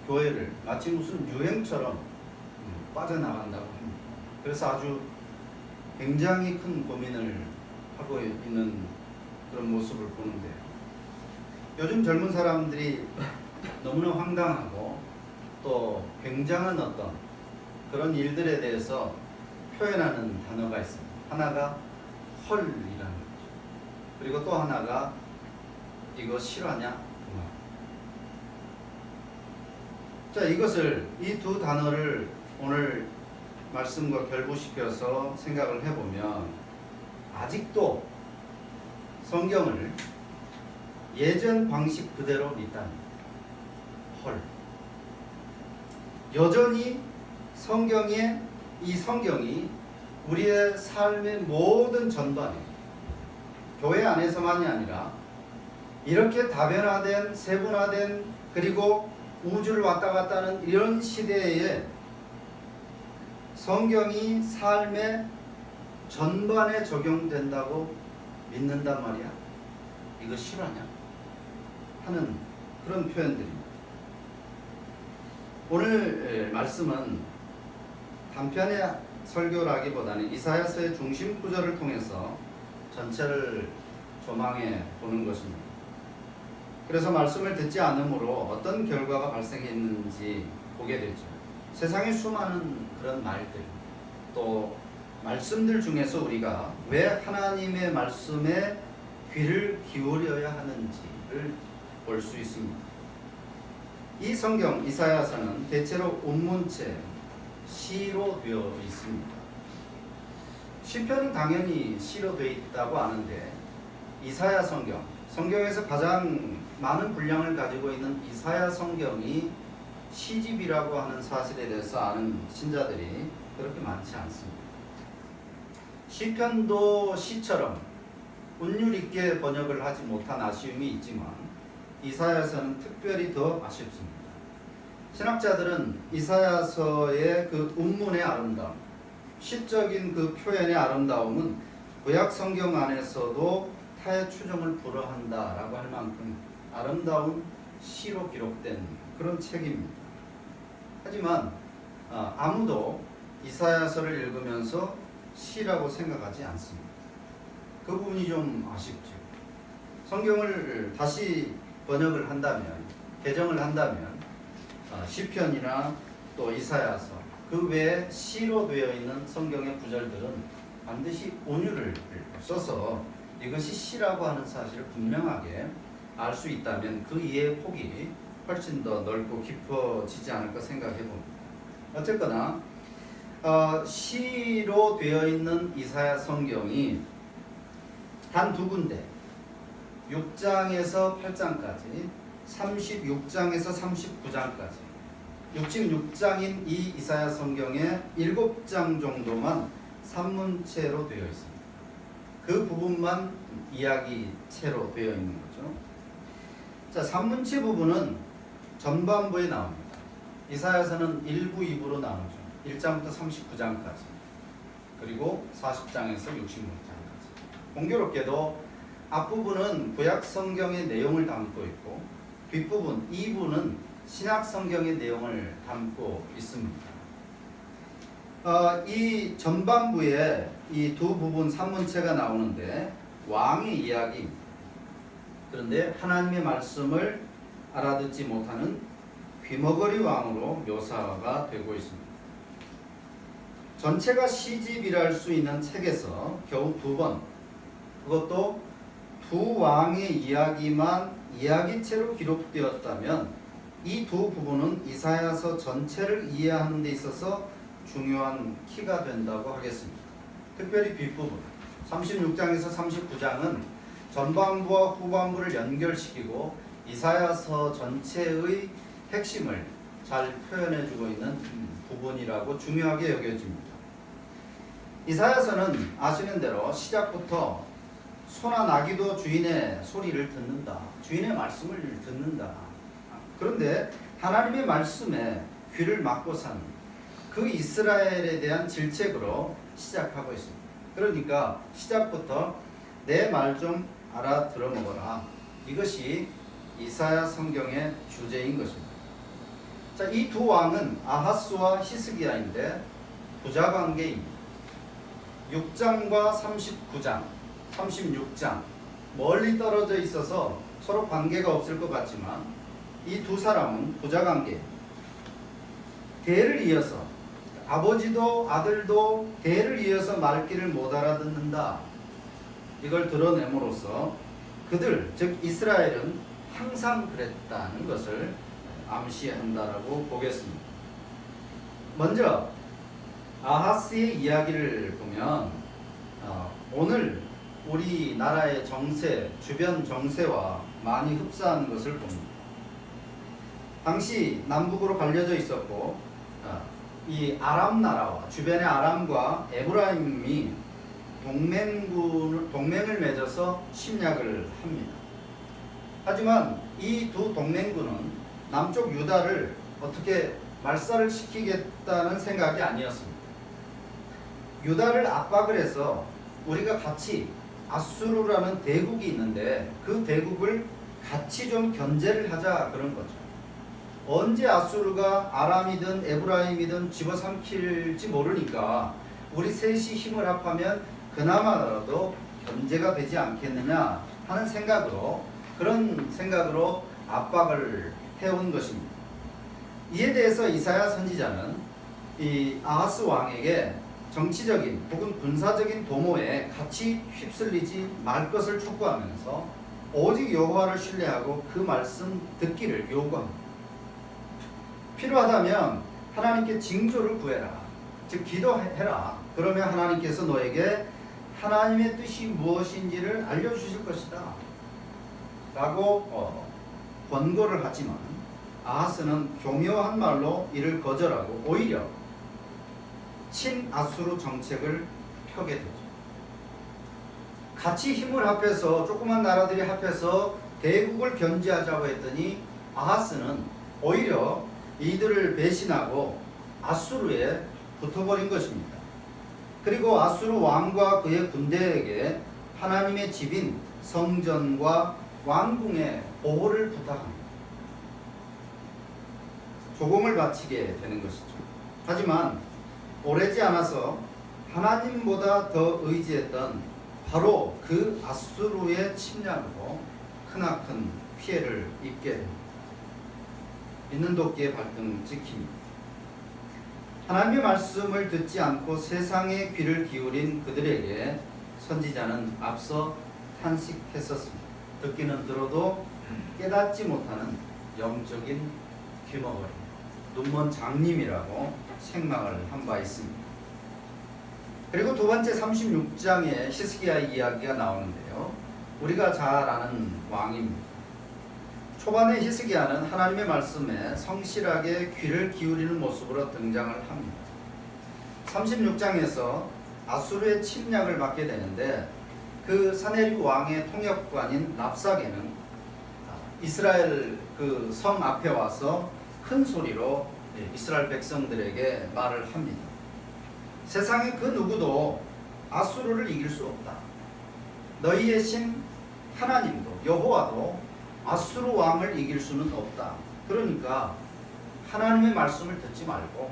교회를 마치 무슨 유행처럼 빠져나간다고 합니다. 그래서 아주 굉장히 큰 고민을 하고 있는 그런 모습을 보는데 요즘 젊은 사람들이 너무나 황당하고 또 굉장한 어떤 그런 일들에 대해서 표현하는 단어가 있습니다. 하나가 헐이라는 거죠. 그리고 또 하나가 이거 실화냐? 자, 이것을 이 2 단어를 오늘 말씀과 결부시켜서 생각을 해보면 아직도 성경을 예전 방식 그대로 믿다는 헐. 여전히 이 성경이 우리의 삶의 모든 전반에 교회 안에서만이 아니라 이렇게 다변화된 세분화된 그리고 우주를 왔다 갔다 하는 이런 시대에 성경이 삶의 전반에 적용된다고 믿는단 말이야. 이거 실화냐? 하는 그런 표현들입니다. 오늘 말씀은 단편의 설교라기보다는 이사야서의 중심 구절을 통해서 전체를 조망해 보는 것입니다. 그래서 말씀을 듣지 않으므로 어떤 결과가 발생했는지 보게 되죠. 세상에 수많은 그런 말들, 또 말씀들 중에서 우리가 왜 하나님의 말씀에 귀를 기울여야 하는지를 볼 수 있습니다. 이 성경 이사야서는 대체로 운문체, 시로 되어 있습니다. 시편은 당연히 시로 되어 있다고 아는데 이사야 성경에서 가장 많은 분량을 가지고 있는 이사야 성경이 시집이라고 하는 사실에 대해서 아는 신자들이 그렇게 많지 않습니다. 시편도 시처럼 운율 있게 번역을 하지 못한 아쉬움이 있지만 이사야서는 특별히 더 아쉽습니다. 신학자들은 이사야서의 그 운문의 아름다움, 시적인 그 표현의 아름다움은 구약 성경 안에서도 타의 추종을 불허한다라고 할 만큼 아름다운 시로 기록된 그런 책입니다. 하지만 아무도 이사야서를 읽으면서 시라고 생각하지 않습니다. 그 부분이 좀 아쉽죠. 성경을 다시 번역을 한다면, 개정을 한다면 시편이나 또 이사야서 그 외에 시로 되어 있는 성경의 구절들은 반드시 온유를 써서 이것이 시라고 하는 사실을 분명하게 알 수 있다면 그 이해의 폭이 훨씬 더 넓고 깊어지지 않을까 생각해 봅니다. 어쨌거나 시로 되어 있는 이사야 성경이 단 두 군데 6장에서 8장까지 36장에서 39장까지 66장인 이 이사야 성경의 7장 정도만 산문체로 되어 있습니다. 그 부분만 이야기체로 되어 있는 거죠. 자, 산문체 부분은 전반부에 나옵니다. 이사야서는 1부, 2부로 나누죠. 1장부터 39장까지 그리고 40장에서 66장까지. 공교롭게도 앞부분은 구약 성경의 내용을 담고 있고 뒷부분 2부는 신약 성경의 내용을 담고 있습니다. 이 전반부에 이 두 부분 산문체가 나오는데 왕의 이야기입니다. 그런데 하나님의 말씀을 알아듣지 못하는 귀머거리 왕으로 묘사가 되고 있습니다. 전체가 시집이라 할 수 있는 책에서 겨우 2번, 그것도 두 왕의 이야기만 이야기체로 기록되었다면 이 두 부분은 이사야서 전체를 이해하는 데 있어서 중요한 키가 된다고 하겠습니다. 특별히 뒷부분 36장에서 39장은 전반부와 후반부를 연결시키고 이사야서 전체의 핵심을 잘 표현해주고 있는 부분이라고 중요하게 여겨집니다. 이사야서는 아시는 대로 시작부터 소나 나귀도 주인의 소리를 듣는다. 주인의 말씀을 듣는다. 그런데 하나님의 말씀에 귀를 막고 사는 그 이스라엘에 대한 질책으로 시작하고 있습니다. 그러니까 시작부터 내 말 좀 알아들어 먹어라. 이것이 이사야 성경의 주제인 것입니다. 자, 이 두 왕은 아하스와 히스기야인데 부자관계입니다. 6장과 39장, 36장 멀리 떨어져 있어서 서로 관계가 없을 것 같지만 이 두 사람은 부자관계, 대를 이어서 아버지도 아들도 대를 이어서 말귀를 못 알아듣는다. 이걸 드러냄으로써 그들, 즉 이스라엘은 항상 그랬다는 것을 암시한다라고 보겠습니다. 먼저 아하스의 이야기를 보면 오늘 우리나라의 정세, 주변 정세와 많이 흡사하는 것을 봅니다. 당시 남북으로 갈려져 있었고 이 아람 나라와 주변의 아람과 에브라임이 동맹을 맺어서 침략을 합니다. 하지만 이 두 동맹군은 남쪽 유다를 어떻게 말살을 시키겠다는 생각이 아니었습니다. 유다를 압박을 해서 우리가 같이 아수르라는 대국이 있는데 그 대국을 같이 좀 견제를 하자 그런 거죠. 언제 아수르가 아람이든 에브라임이든 집어삼킬지 모르니까 우리 셋이 힘을 합하면 그나마라도 견제가 되지 않겠느냐 하는 생각으로, 그런 생각으로 압박을 해온 것입니다. 이에 대해서 이사야 선지자는 이 아하스 왕에게 정치적인 혹은 군사적인 도모에 같이 휩쓸리지 말 것을 촉구하면서 오직 여호와를 신뢰하고 그 말씀 듣기를 요구합니다. 필요하다면 하나님께 징조를 구해라. 즉 기도해라. 그러면 하나님께서 너에게 하나님의 뜻이 무엇인지를 알려주실 것이다 라고 권고를 하지만 아하스는 교묘한 말로 이를 거절하고 오히려 친아수르 정책을 펴게 되죠. 같이 힘을 합해서 조그만 나라들이 합해서 대국을 견제하자고 했더니 아하스는 오히려 이들을 배신하고 아수르에 붙어버린 것입니다. 그리고 아수르 왕과 그의 군대에게 하나님의 집인 성전과 왕궁의 보호를 부탁합니다. 조공을 바치게 되는 것이죠. 하지만 오래지 않아서 하나님보다 더 의지했던 바로 그 아수르의 침략으로 크나큰 피해를 입게 됩니다. 있는 도끼에 발등 찍힙니다. 하나님의 말씀을 듣지 않고 세상에 귀를 기울인 그들에게 선지자는 앞서 탄식했었습니다. 듣기는 들어도 깨닫지 못하는 영적인 귀머거리, 눈먼 장님이라고 책망을 한 바 있습니다. 그리고 두 번째 36장에 히스기야 이야기가 나오는데요. 우리가 잘 아는 왕입니다. 초반에 히스기야는 하나님의 말씀에 성실하게 귀를 기울이는 모습으로 등장을 합니다. 36장에서 아수르의 침략을 받게 되는데 그 사네립 왕의 통역관인 랍사게는 이스라엘 그 성 앞에 와서 큰 소리로 이스라엘 백성들에게 말을 합니다. 세상에 그 누구도 아수르를 이길 수 없다. 너희의 신 하나님도 여호와도 아수르 왕을 이길 수는 없다. 그러니까 하나님의 말씀을 듣지 말고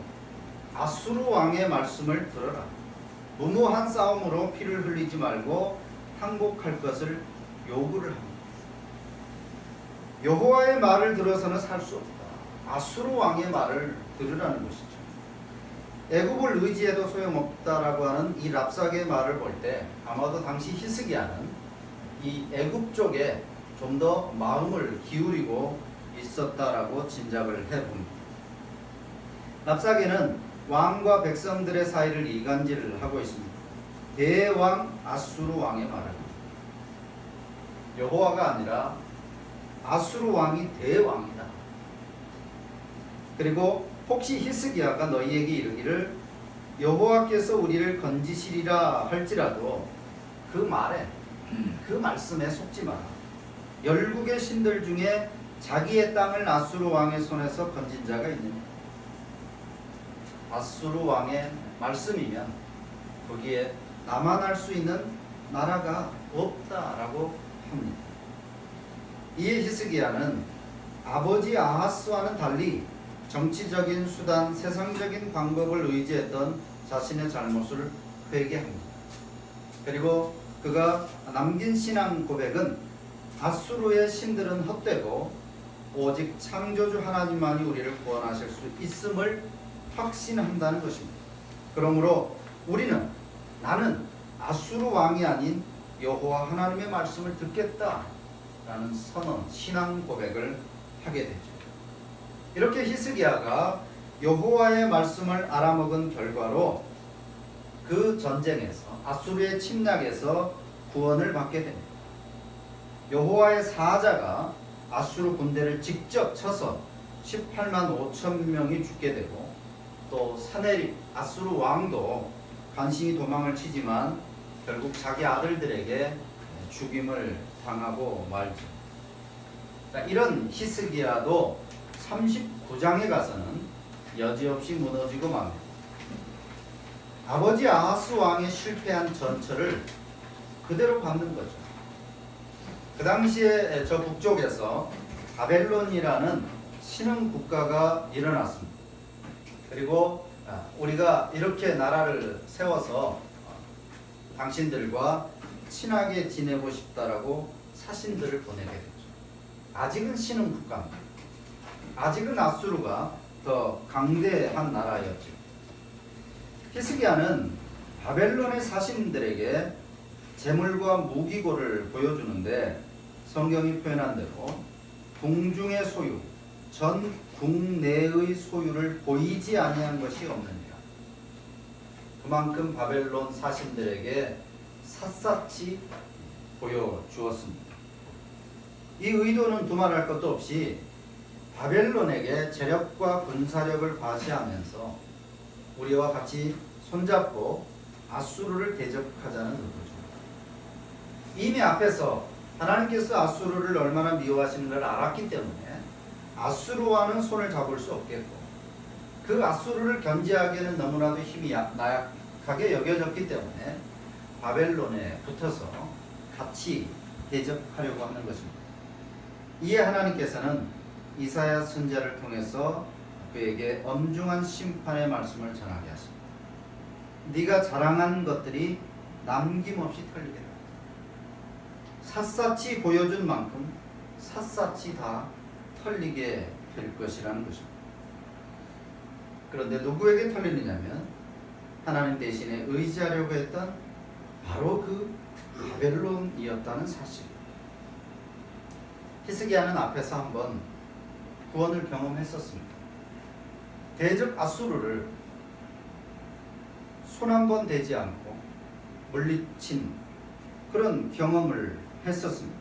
아수르 왕의 말씀을 들어라. 무모한 싸움으로 피를 흘리지 말고 항복할 것을 요구를 합니다. 여호와의 말을 들어서는 살 수 없다. 아수르 왕의 말을 들으라는 것이죠. 애굽을 의지해도 소용없다라고 하는 이 랍사게의 말을 볼 때 아마도 당시 히스기야는 이 애굽 쪽에 좀 더 마음을 기울이고 있었다라고 짐작을 해봅니다. 랍사게는 왕과 백성들의 사이를 이간질을 하고 있습니다. 대왕 아수르 왕의 말을 여호와가 아니라 아수르 왕이 대왕이다. 그리고 혹시 히스기야가 너희에게 이르기를 여호와께서 우리를 건지시리라 할지라도 그 말에 그 말씀에 속지 마라. 열국의 신들 중에 자기의 땅을 아수르 왕의 손에서 건진 자가 있느냐. 아수르 왕의 말씀이면 거기에 나만할 수 있는 나라가 없다라고 합니다. 이에 히스기야는 아버지 아하스와는 달리 정치적인 수단, 세상적인 방법을 의지했던 자신의 잘못을 회개합니다. 그리고 그가 남긴 신앙 고백은 아수르의 신들은 헛되고 오직 창조주 하나님만이 우리를 구원하실 수 있음을 확신한다는 것입니다. 그러므로 나는 아수르 왕이 아닌 여호와 하나님의 말씀을 듣겠다라는 선언, 신앙 고백을 하게 되죠. 이렇게 히스기야가 여호와의 말씀을 알아먹은 결과로 그 전쟁에서 아수르의 침략에서 구원을 받게 됩니다. 여호와의 사자가 아수르 군대를 직접 쳐서 18만 5천 명이 죽게 되고 또 사네립 아수르 왕도 간신히 도망을 치지만 결국 자기 아들들에게 죽임을 당하고 말죠. 자, 이런 히스기야도 39장에 가서는 여지없이 무너지고 맙니다. 아버지 아하스 왕의 실패한 전철을 그대로 받는 거죠. 그 당시에 저 북쪽에서 바벨론이라는 신흥 국가가 일어났습니다. 그리고 우리가 이렇게 나라를 세워서 당신들과 친하게 지내고 싶다라고 사신들을 보내게 되죠. 아직은 신흥 국가입니다. 아직은 아수르가 더 강대한 나라였죠. 히스기야는 바벨론의 사신들에게 재물과 무기고를 보여주는데 성경이 표현한 대로 궁중의 소유, 전 국내의 소유를 보이지 아니한 것이 없느니라. 그만큼 바벨론 사신들에게 샅샅이 보여주었습니다. 이 의도는 두말할 것도 없이 바벨론에게 재력과 군사력을 과시하면서 우리와 같이 손잡고 아수르를 대적하자는 의도죠. 이미 앞에서 하나님께서 아수르를 얼마나 미워하시는 걸 알았기 때문에 아수르와는 손을 잡을 수 없겠고 그 아수르를 견제하기에는 너무나도 힘이 나약하게 여겨졌기 때문에 바벨론에 붙어서 같이 대적하려고 하는 것입니다. 이에 하나님께서는 이사야 선지자를 통해서 그에게 엄중한 심판의 말씀을 전하게 하십니다. 네가 자랑한 것들이 남김없이 털리게 하라. 샅샅이 보여준 만큼 샅샅이 다 털리게 될 것이라는 것입니다. 그런데 누구에게 털리느냐면 하나님 대신에 의지하려고 했던 바로 그 바벨론이었다는 사실. 히스기야는 앞에서 한번 구원을 경험했었습니다. 대적 아수르를 손 한 번 대지 않고 물리친 그런 경험을 했었습니다.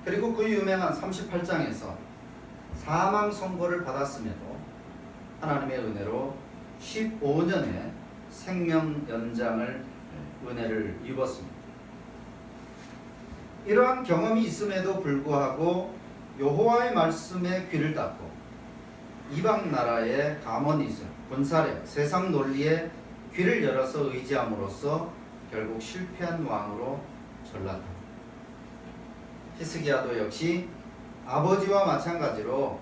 그리고 그 유명한 38장에서 사망 선고를 받았음에도 하나님의 은혜로 15년의 생명 연장을 은혜를 입었습니다. 이러한 경험이 있음에도 불구하고 여호와의 말씀에 귀를 닫고 이방 나라의 가모니즘, 군사력, 세상 논리에 귀를 열어서 의지함으로써 결국 실패한 왕으로 전락합니다. 히스기야도 역시 아버지와 마찬가지로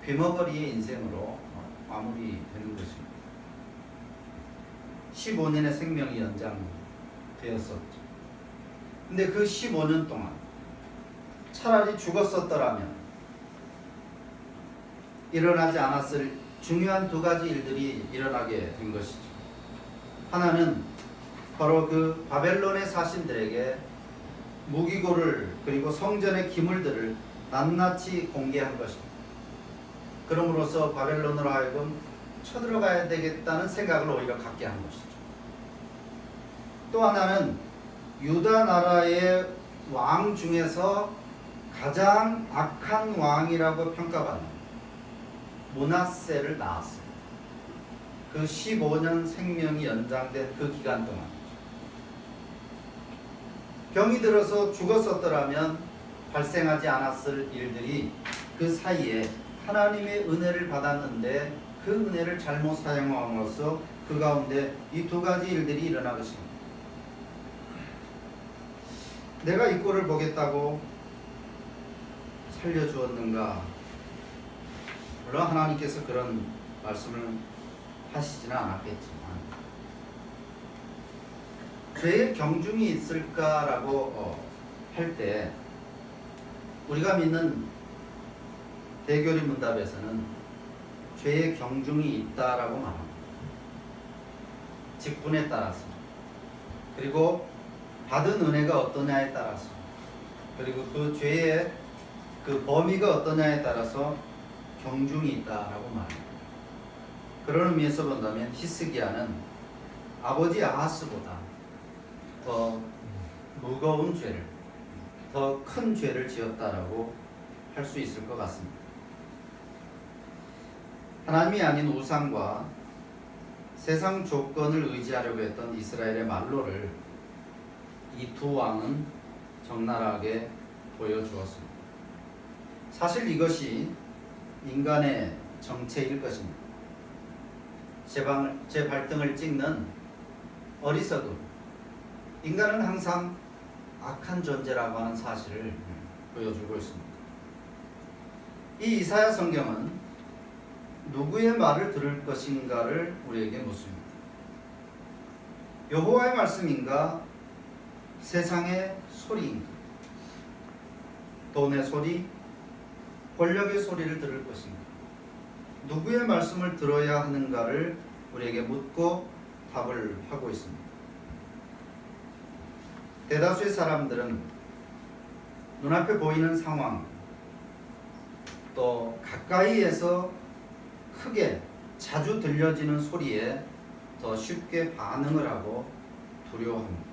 귀머거리의 인생으로 마무리되는 것입니다. 15년의 생명이 연장되었었죠. 근데 그 15년 동안 차라리 죽었었더라면 일어나지 않았을 중요한 두 가지 일들이 일어나게 된 것이죠. 하나는 바로 그 바벨론의 사신들에게 무기고를 그리고 성전의 기물들을 낱낱이 공개한 것입니다. 그럼으로써 바벨론으로 하여금 쳐들어가야 되겠다는 생각을 오히려 갖게 한 것이죠. 또 하나는 유다 나라의 왕 중에서 가장 악한 왕이라고 평가받는 므낫세를 낳았습니다. 그 15년 생명이 연장된 그 기간 동안 병이 들어서 죽었었더라면 발생하지 않았을 일들이 그 사이에 하나님의 은혜를 받았는데 그 은혜를 잘못 사용함으로써 그 가운데 이 두 가지 일들이 일어난 것입니다. 내가 이 꼴을 보겠다고 살려주었는가? 물론 하나님께서 그런 말씀을 하시지는 않았겠지만 죄의 경중이 있을까라고 할 때 우리가 믿는 대교리 문답에서는 죄의 경중이 있다라고 말합니다. 직분에 따라서 그리고 받은 은혜가 어떠냐에 따라서 그리고 그 죄의 그 범위가 어떠냐에 따라서 경중이 있다라고 말합니다. 그런 의미에서 본다면 히스기야는 아버지 아하스보다 더 무거운 죄를 더 큰 죄를 지었다라고 할 수 있을 것 같습니다. 하나님이 아닌 우상과 세상 조건을 의지하려고 했던 이스라엘의 말로를 이 두 왕은 적나라하게 보여주었습니다. 사실 이것이 인간의 정체일 것입니다. 제 발등을 찍는 어리석음. 인간은 항상 악한 존재라고 하는 사실을 보여주고 있습니다. 이 이사야 성경은 누구의 말을 들을 것인가를 우리에게 묻습니다. 여호와의 말씀인가? 세상의 소리인가? 돈의 소리, 권력의 소리를 들을 것인가? 누구의 말씀을 들어야 하는가를 우리에게 묻고 답을 하고 있습니다. 대다수의 사람들은 눈앞에 보이는 상황, 또 가까이에서 크게 자주 들려지는 소리에 더 쉽게 반응을 하고 두려워합니다.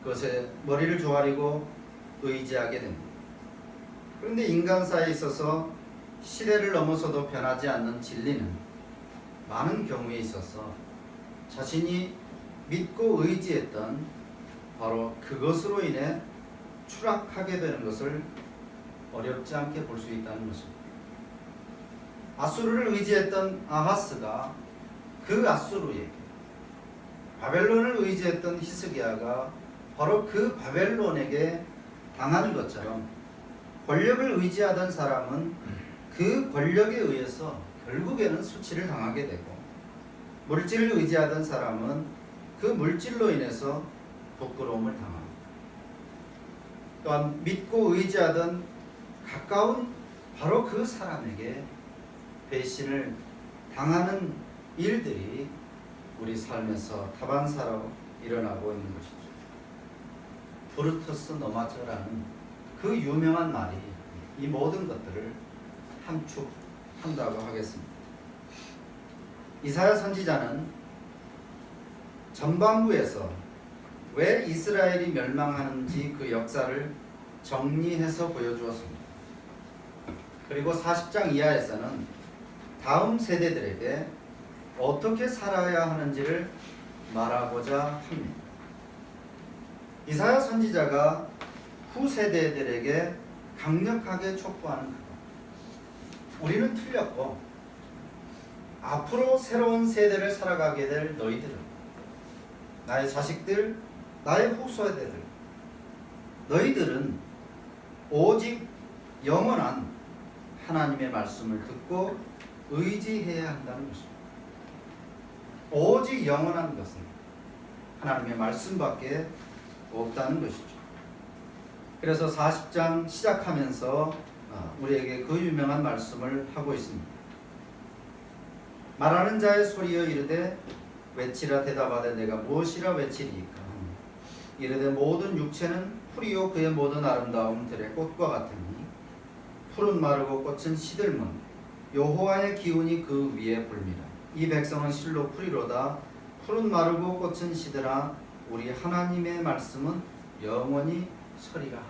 그것에 머리를 조아리고 의지하게 됩니다. 그런데 인간사에 있어서 시대를 넘어서도 변하지 않는 진리는 많은 경우에 있어서 자신이 믿고 의지했던 바로 그것으로 인해 추락하게 되는 것을 어렵지 않게 볼 수 있다는 것입니다. 아수르를 의지했던 아하스가 그 아수르에게, 바벨론을 의지했던 히스기야가 바로 그 바벨론에게 당하는 것처럼, 권력을 의지하던 사람은 그 권력에 의해서 결국에는 수치를 당하게 되고, 물질을 의지하던 사람은 그 물질로 인해서 부끄러움을 당합니다. 또한 믿고 의지하던 가까운 바로 그 사람에게 배신을 당하는 일들이 우리 삶에서 다반사로 일어나고 있는 것이죠. 브루투스 노마저라는 그 유명한 말이 이 모든 것들을 함축한다고 하겠습니다. 이사야 선지자는 전반부에서 왜 이스라엘이 멸망하는지 그 역사를 정리해서 보여주었습니다. 그리고 40장 이하에서는 다음 세대들에게 어떻게 살아야 하는지를 말하고자 합니다. 이사야 선지자가 후세대들에게 강력하게 촉구하는 것, 우리는 틀렸고 앞으로 새로운 세대를 살아가게 될 너희들은, 나의 자식들, 나의 후세대들, 너희들은 오직 영원한 하나님의 말씀을 듣고 의지해야 한다는 것입니다. 오직 영원한 것은 하나님의 말씀밖에 없다는 것이죠. 그래서 40장 시작하면서 우리에게 그 유명한 말씀을 하고 있습니다. 말하는 자의 소리여 이르되 외치라 대답하되 내가 무엇이라 외치리이까. 이르되 모든 육체는 풀이요 그의 모든 아름다움 들의 꽃과 같으니 풀은 마르고 꽃은 시들문 여호와의 기운이 그 위에 불미라. 이 백성은 실로 풀이로다. 풀은 마르고 꽃은 시들아 우리 하나님의 말씀은 영원히 서리라 하라.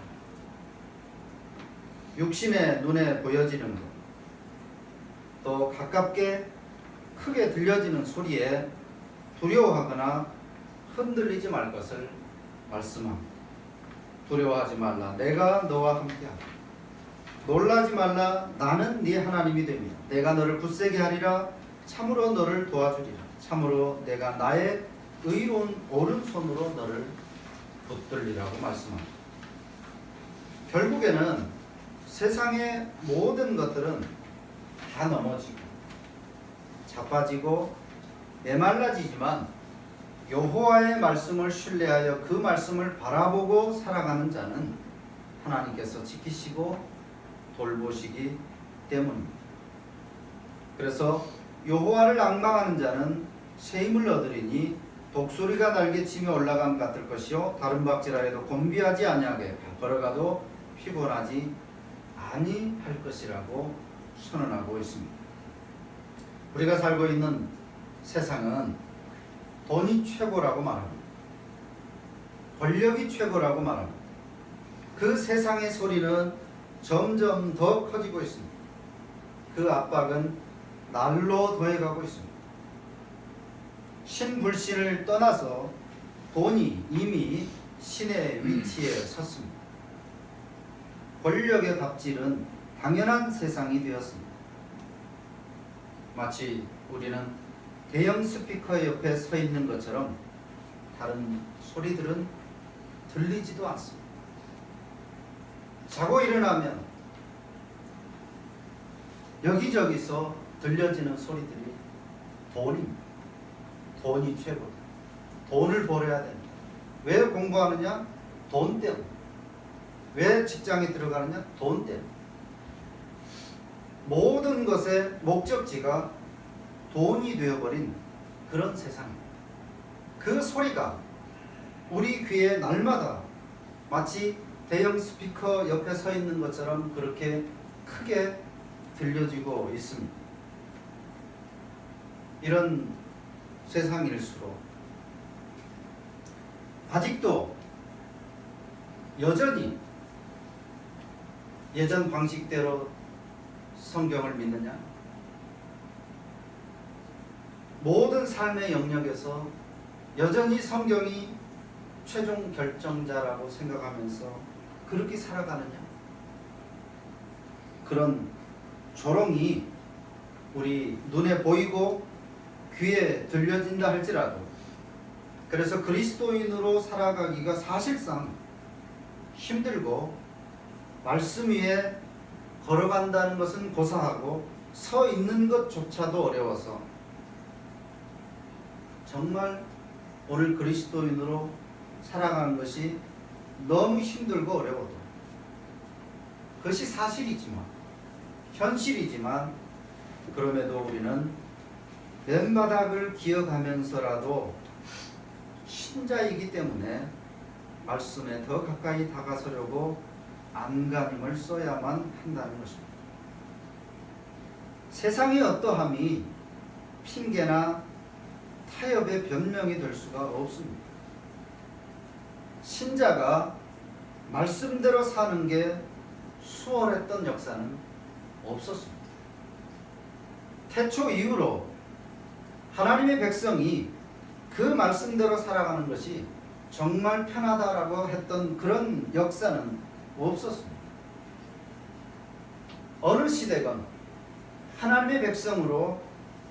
육신의 눈에 보여지는 것, 또 가깝게 크게 들려지는 소리에 두려워하거나 흔들리지 말 것을 말씀합니다. 두려워하지 말라. 내가 너와 함께하리라. 놀라지 말라. 나는 네 하나님이 됩니다. 내가 너를 굳세게 하리라. 참으로 너를 도와주리라. 참으로 내가 나의 의로운 오른손으로 너를 붙들리라고 말씀합니다. 결국에는 세상의 모든 것들은 다 넘어지고 자빠지고 메말라지지만 여호와의 말씀을 신뢰하여 그 말씀을 바라보고 살아가는 자는 하나님께서 지키시고 돌보시기 때문입니다. 그래서 여호와를 앙망하는 자는 새 힘을 얻으리니 독수리가 날개치며 올라감 같을 것이요 다른 박질하여도 곤비하지 아니하게 걸어가도 피곤하지 아니할 것이라고 선언하고 있습니다. 우리가 살고 있는 세상은 돈이 최고라고 말합니다. 권력이 최고라고 말합니다. 그 세상의 소리는 점점 더 커지고 있습니다. 그 압박은 날로 더해가고 있습니다. 신불신을 떠나서 돈이 이미 신의 위치에 섰습니다. 권력의 갑질은 당연한 세상이 되었습니다. 마치 우리는 대형 스피커 옆에 서 있는 것처럼 다른 소리들은 들리지도 않습니다. 자고 일어나면 여기저기서 들려지는 소리들이 돈입니다. 돈이 최고다. 돈을 벌어야 됩니다. 왜 공부하느냐? 돈 때문에. 왜 직장에 들어가느냐? 돈 때문에. 모든 것의 목적지가 돈이 되어버린 그런 세상입니다. 그 소리가 우리 귀에 날마다 마치 대형 스피커 옆에 서 있는 것처럼 그렇게 크게 들려지고 있습니다. 이런 세상일수록 아직도 여전히 예전 방식대로 성경을 믿느냐? 모든 삶의 영역에서 여전히 성경이 최종 결정자라고 생각하면서 그렇게 살아가느냐? 그런 조롱이 우리 눈에 보이고 귀에 들려진다 할지라도, 그래서 그리스도인으로 살아가기가 사실상 힘들고 말씀 위에 걸어간다는 것은 고사하고 서 있는 것조차도 어려워서 정말 오늘 그리스도인으로 살아가는 것이 너무 힘들고 어려워도, 그것이 사실이지만, 현실이지만, 그럼에도 우리는 맨바닥을 기어가면서라도 신자이기 때문에 말씀에 더 가까이 다가서려고 안간힘을 써야만 한다는 것입니다. 세상의 어떠함이 핑계나 타협의 변명이 될 수가 없습니다. 신자가 말씀대로 사는 게 수월했던 역사는 없었습니다. 태초 이후로 하나님의 백성이 그 말씀대로 살아가는 것이 정말 편하다라고 했던 그런 역사는 없었습니다. 어느 시대건 하나님의 백성으로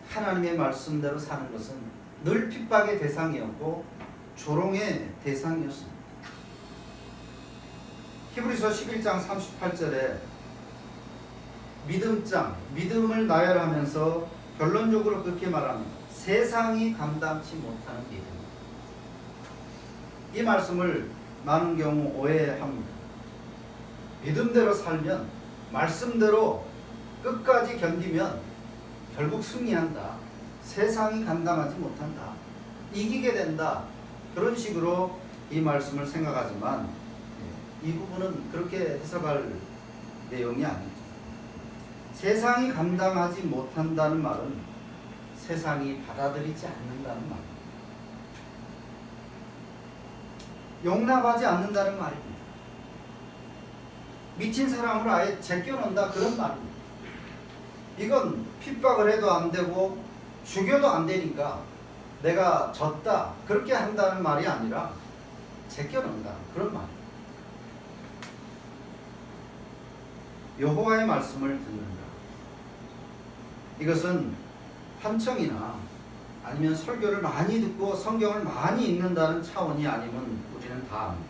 하나님의 말씀대로 사는 것은 늘 핍박의 대상이었고 조롱의 대상이었습니다. 히브리서 11장 38절에 믿음을 나열하면서 결론적으로 그렇게 말합니다. 세상이 감당치 못하는 믿음. 이 말씀을 많은 경우 오해합니다. 믿음대로 살면, 말씀대로 끝까지 견디면 결국 승리한다. 세상이 감당하지 못한다. 이기게 된다. 그런 식으로 이 말씀을 생각하지만 이 부분은 그렇게 해석할 내용이 아니죠. 세상이 감당하지 못한다는 말은 세상이 받아들이지 않는다는 말입니다. 용납하지 않는다는 말입니다. 미친 사람을 아예 제껴놓는다, 그런 말입니다. 이건 핍박을 해도 안 되고 죽여도 안 되니까 내가 졌다 그렇게 한다는 말이 아니라 제껴놓는다, 그런 말입니다. 여호와의 말씀을 듣는다. 이것은 환청이나 아니면 설교를 많이 듣고 성경을 많이 읽는다는 차원이 아니면 우리는 다 압니다.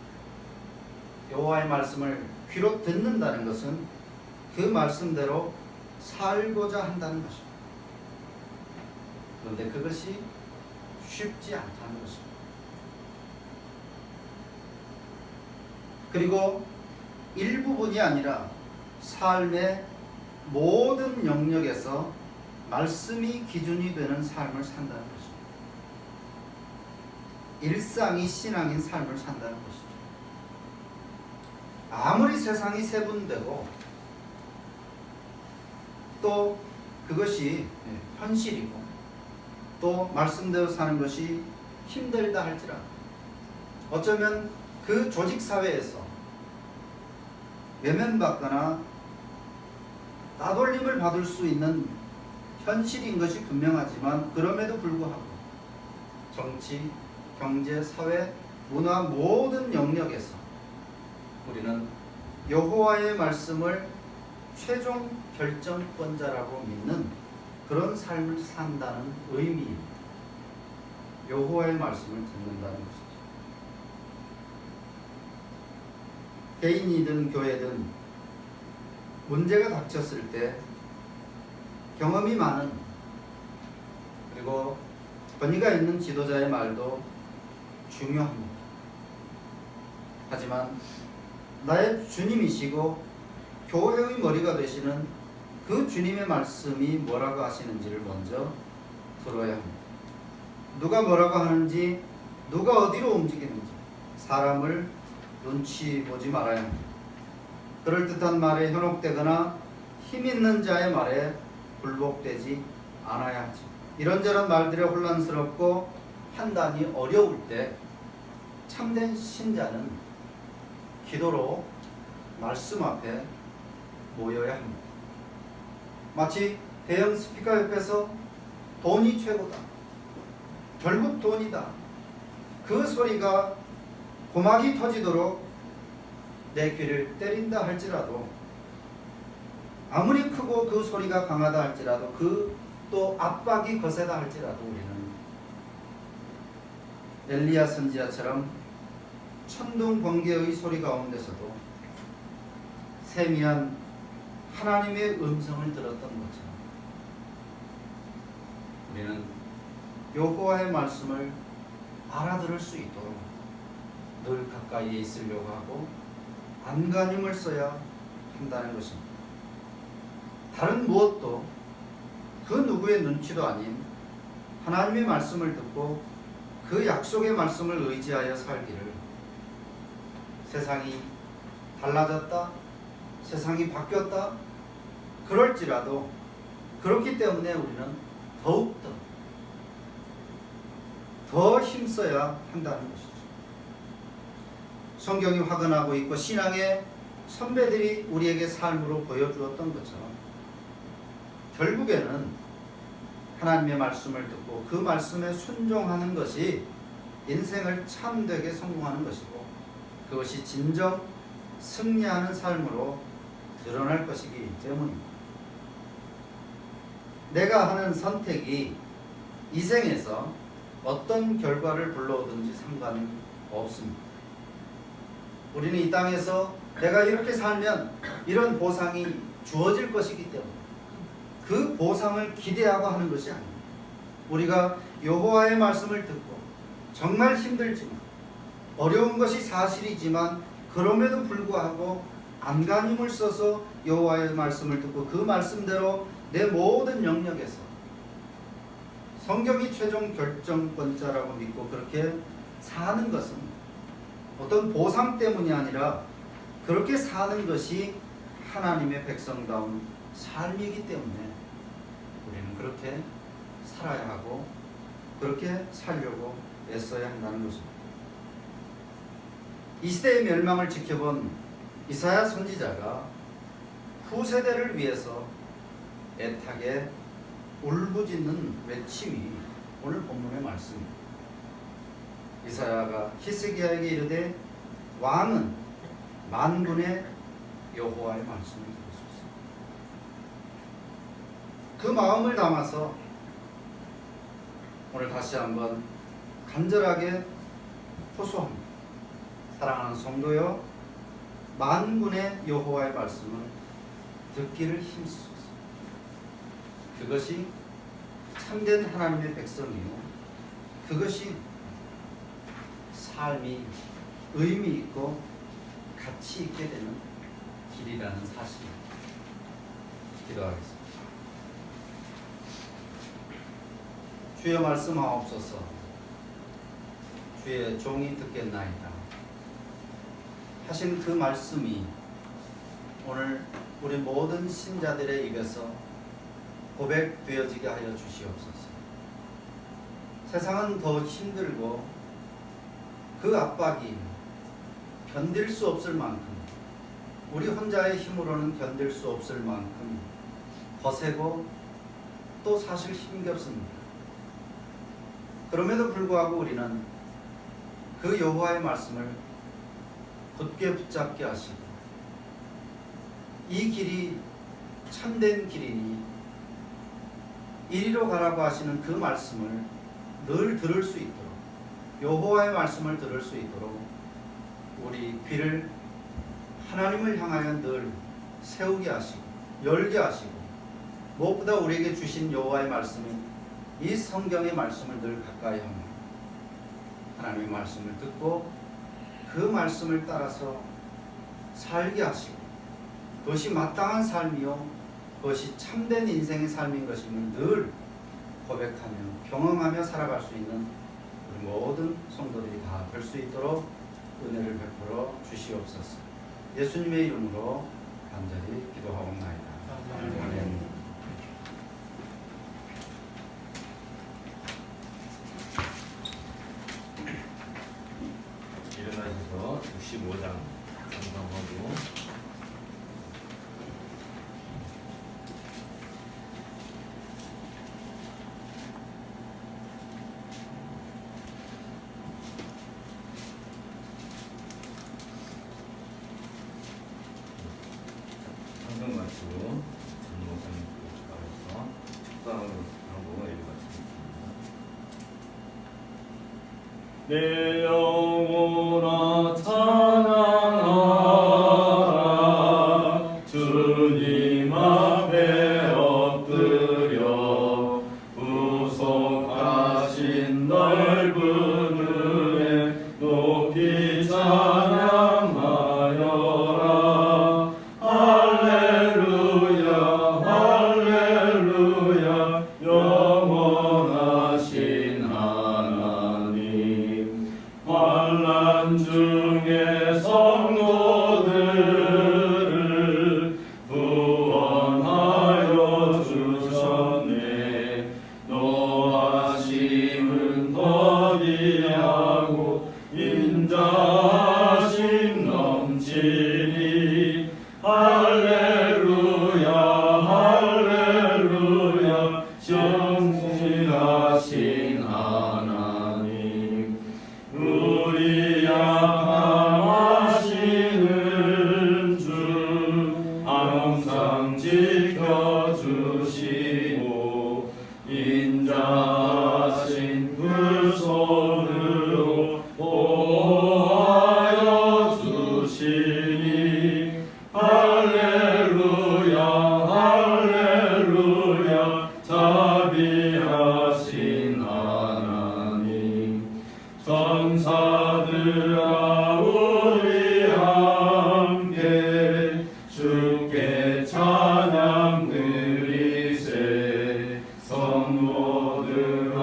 여호와의 말씀을 귀로 듣는다는 것은 그 말씀대로 살고자 한다는 것입니다. 그런데 그것이 쉽지 않다는 것입니다. 그리고 일부분이 아니라 삶의 모든 영역에서 말씀이 기준이 되는 삶을 산다는 것입니다. 일상이 신앙인 삶을 산다는 것이죠. 아무리 세상이 세분되고 또 그것이 현실이고 또 말씀대로 사는 것이 힘들다 할지라도, 어쩌면 그 조직사회에서 외면받거나 따돌림을 받을 수 있는 현실인 것이 분명하지만 그럼에도 불구하고 정치, 경제, 사회, 문화 모든 영역에서 우리는 여호와의 말씀을 최종 결정권자라고 믿는 그런 삶을 산다는 의미입니다. 여호와의 말씀을 듣는다는 것이죠. 개인이든 교회든 문제가 닥쳤을 때 경험이 많은 그리고 권위가 있는 지도자의 말도 중요합니다. 하지만 나의 주님이시고 교회의 머리가 되시는 그 주님의 말씀이 뭐라고 하시는지를 먼저 들어야 합니다. 누가 뭐라고 하는지, 누가 어디로 움직이는지 사람을 눈치 보지 말아야 합니다. 그럴듯한 말에 현혹되거나 힘 있는 자의 말에 굴복되지 않아야 하죠. 이런저런 말들에 혼란스럽고 판단이 어려울 때 참된 신자는 기도로 말씀 앞에 모여야 합니다. 마치 대형 스피커 옆에서 돈이 최고다, 결국 돈이다, 그 소리가 고막이 터지도록 내 귀를 때린다 할지라도, 아무리 크고 그 소리가 강하다 할지라도, 그 또 압박이 거세다 할지라도 우리는 엘리야 선지자처럼 천둥 번개의 소리 가운데서도 세미한 하나님의 음성을 들었던 것처럼 우리는 여호와의 말씀을 알아들을 수 있도록 늘 가까이에 있으려고 하고 안간힘을 써야 한다는 것입니다. 다른 무엇도 그 누구의 눈치도 아닌 하나님의 말씀을 듣고 그 약속의 말씀을 의지하여 살기를, 세상이 달라졌다, 세상이 바뀌었다 그럴지라도 그렇기 때문에 우리는 더욱더 더 힘써야 한다는 것이죠. 성경이 확언하고 있고 신앙의 선배들이 우리에게 삶으로 보여주었던 것처럼 결국에는 하나님의 말씀을 듣고 그 말씀에 순종하는 것이 인생을 참되게 성공하는 것이고 그것이 진정 승리하는 삶으로 드러날 것이기 때문입니다. 내가 하는 선택이 이 생에서 어떤 결과를 불러오든지 상관이 없습니다. 우리는 이 땅에서 내가 이렇게 살면 이런 보상이 주어질 것이기 때문에 그 보상을 기대하고 하는 것이 아닙니다. 우리가 여호와의 말씀을 듣고 정말 힘들지만 어려운 것이 사실이지만 그럼에도 불구하고 안간힘을 써서 여호와의 말씀을 듣고 그 말씀대로 내 모든 영역에서 성경이 최종 결정권자라고 믿고 그렇게 사는 것은 어떤 보상 때문이 아니라 그렇게 사는 것이 하나님의 백성다운 삶이기 때문에 우리는 그렇게 살아야 하고 그렇게 살려고 애써야 한다는 것입니다. 이 시대의 멸망을 지켜본 이사야 선지자가 후세대를 위해서 애타게 울부짖는 외침이 오늘 본문의 말씀입니다. 이사야가 히스기야에게 이르되 왕은 만군의 여호와의 말씀을 들으소서. 그 마음을 담아서 오늘 다시 한번 간절하게 호소합니다. 사랑하는 성도여, 만군의 여호와의 말씀을 듣기를 힘쓰소서. 그것이 참된 하나님의 백성이요, 그것이 삶이 의미 있고 가치 있게 되는 길이라는 사실입니다. 기도하겠습니다. 주의 말씀하옵소서. 주의 종이 듣겠나이다 하신 그 말씀이 오늘 우리 모든 신자들의 입에서 고백되어지게 하여 주시옵소서. 세상은 더 힘들고 그 압박이 견딜 수 없을 만큼, 우리 혼자의 힘으로는 견딜 수 없을 만큼 거세고 또 사실 힘겹습니다. 그럼에도 불구하고 우리는 그 여호와의 말씀을 굳게 붙잡게 하시고 이 길이 참된 길이니 이리로 가라고 하시는 그 말씀을 늘 들을 수 있도록, 여호와의 말씀을 들을 수 있도록 우리 귀를 하나님을 향하여 늘 세우게 하시고 열게 하시고, 무엇보다 우리에게 주신 여호와의 말씀이 이 성경의 말씀을 늘 가까이 하며 하나님의 말씀을 듣고 그 말씀을 따라서 살게 하시고, 그것이 마땅한 삶이요 그것이 참된 인생의 삶인 것임을 늘 고백하며 경험하며 살아갈 수 있는 우리 모든 성도들이 다 될 수 있도록 은혜를 베풀어 주시옵소서. 예수님의 이름으로 간절히 기도하옵나이다. 아멘. 일어나셔서 65장 감상하고 상정 마치고 전목사님 나와서 축사하고 읽어드리겠습니다. 내 영혼아 찬양하라 주님 앞에 엎드려 구속하신 넓은 은혜 높이 찬양하여라. 할렐루야 할렐루야 영원하신 하나님, 환난 중에 성도들을 구원하여 주셨네. 노하심은 더디하고 인자하심 넘치니 할렐루야 할렐루야 신실하신 하나님, 우리 약함하시는 주 항상 지켜주시고 인자하신 그 손으로 보호하여 주시니 할렐루야 할렐루야 자비하신 하나님, 전사들아 우리 함께 주께 찬양 드리세. 성도들아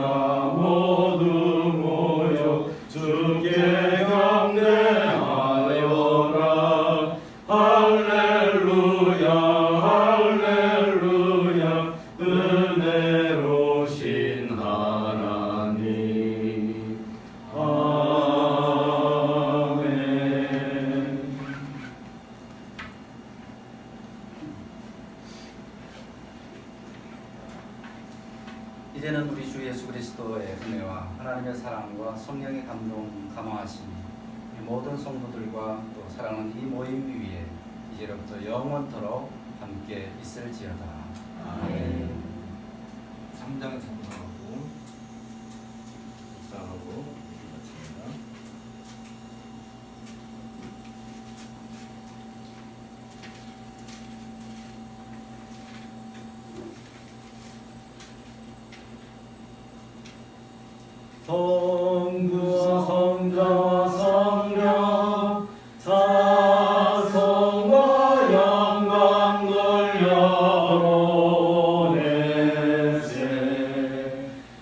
모두 모여 주께 경배하여라. 할렐루야 할렐루야 은혜로신 하나님. 아멘. 이제는 우리 주 예수 그리스도의 은혜와 하나님의 사랑과 성령의 감동하심이 이 모든 성도들과 또 사랑하는 이 모임 위에 이제부터 영원토록 함께 있을지어다. 아멘. 3장 참석하고 묵상하고 마칩니다. 성부와 성자와 성령 자성과 영광 돌려보내세.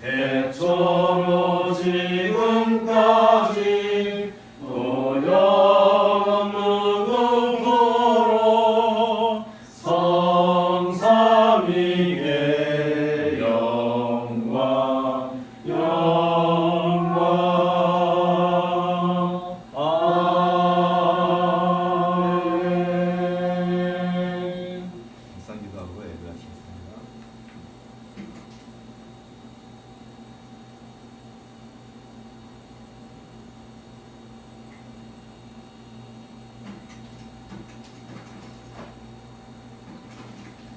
해초로 지고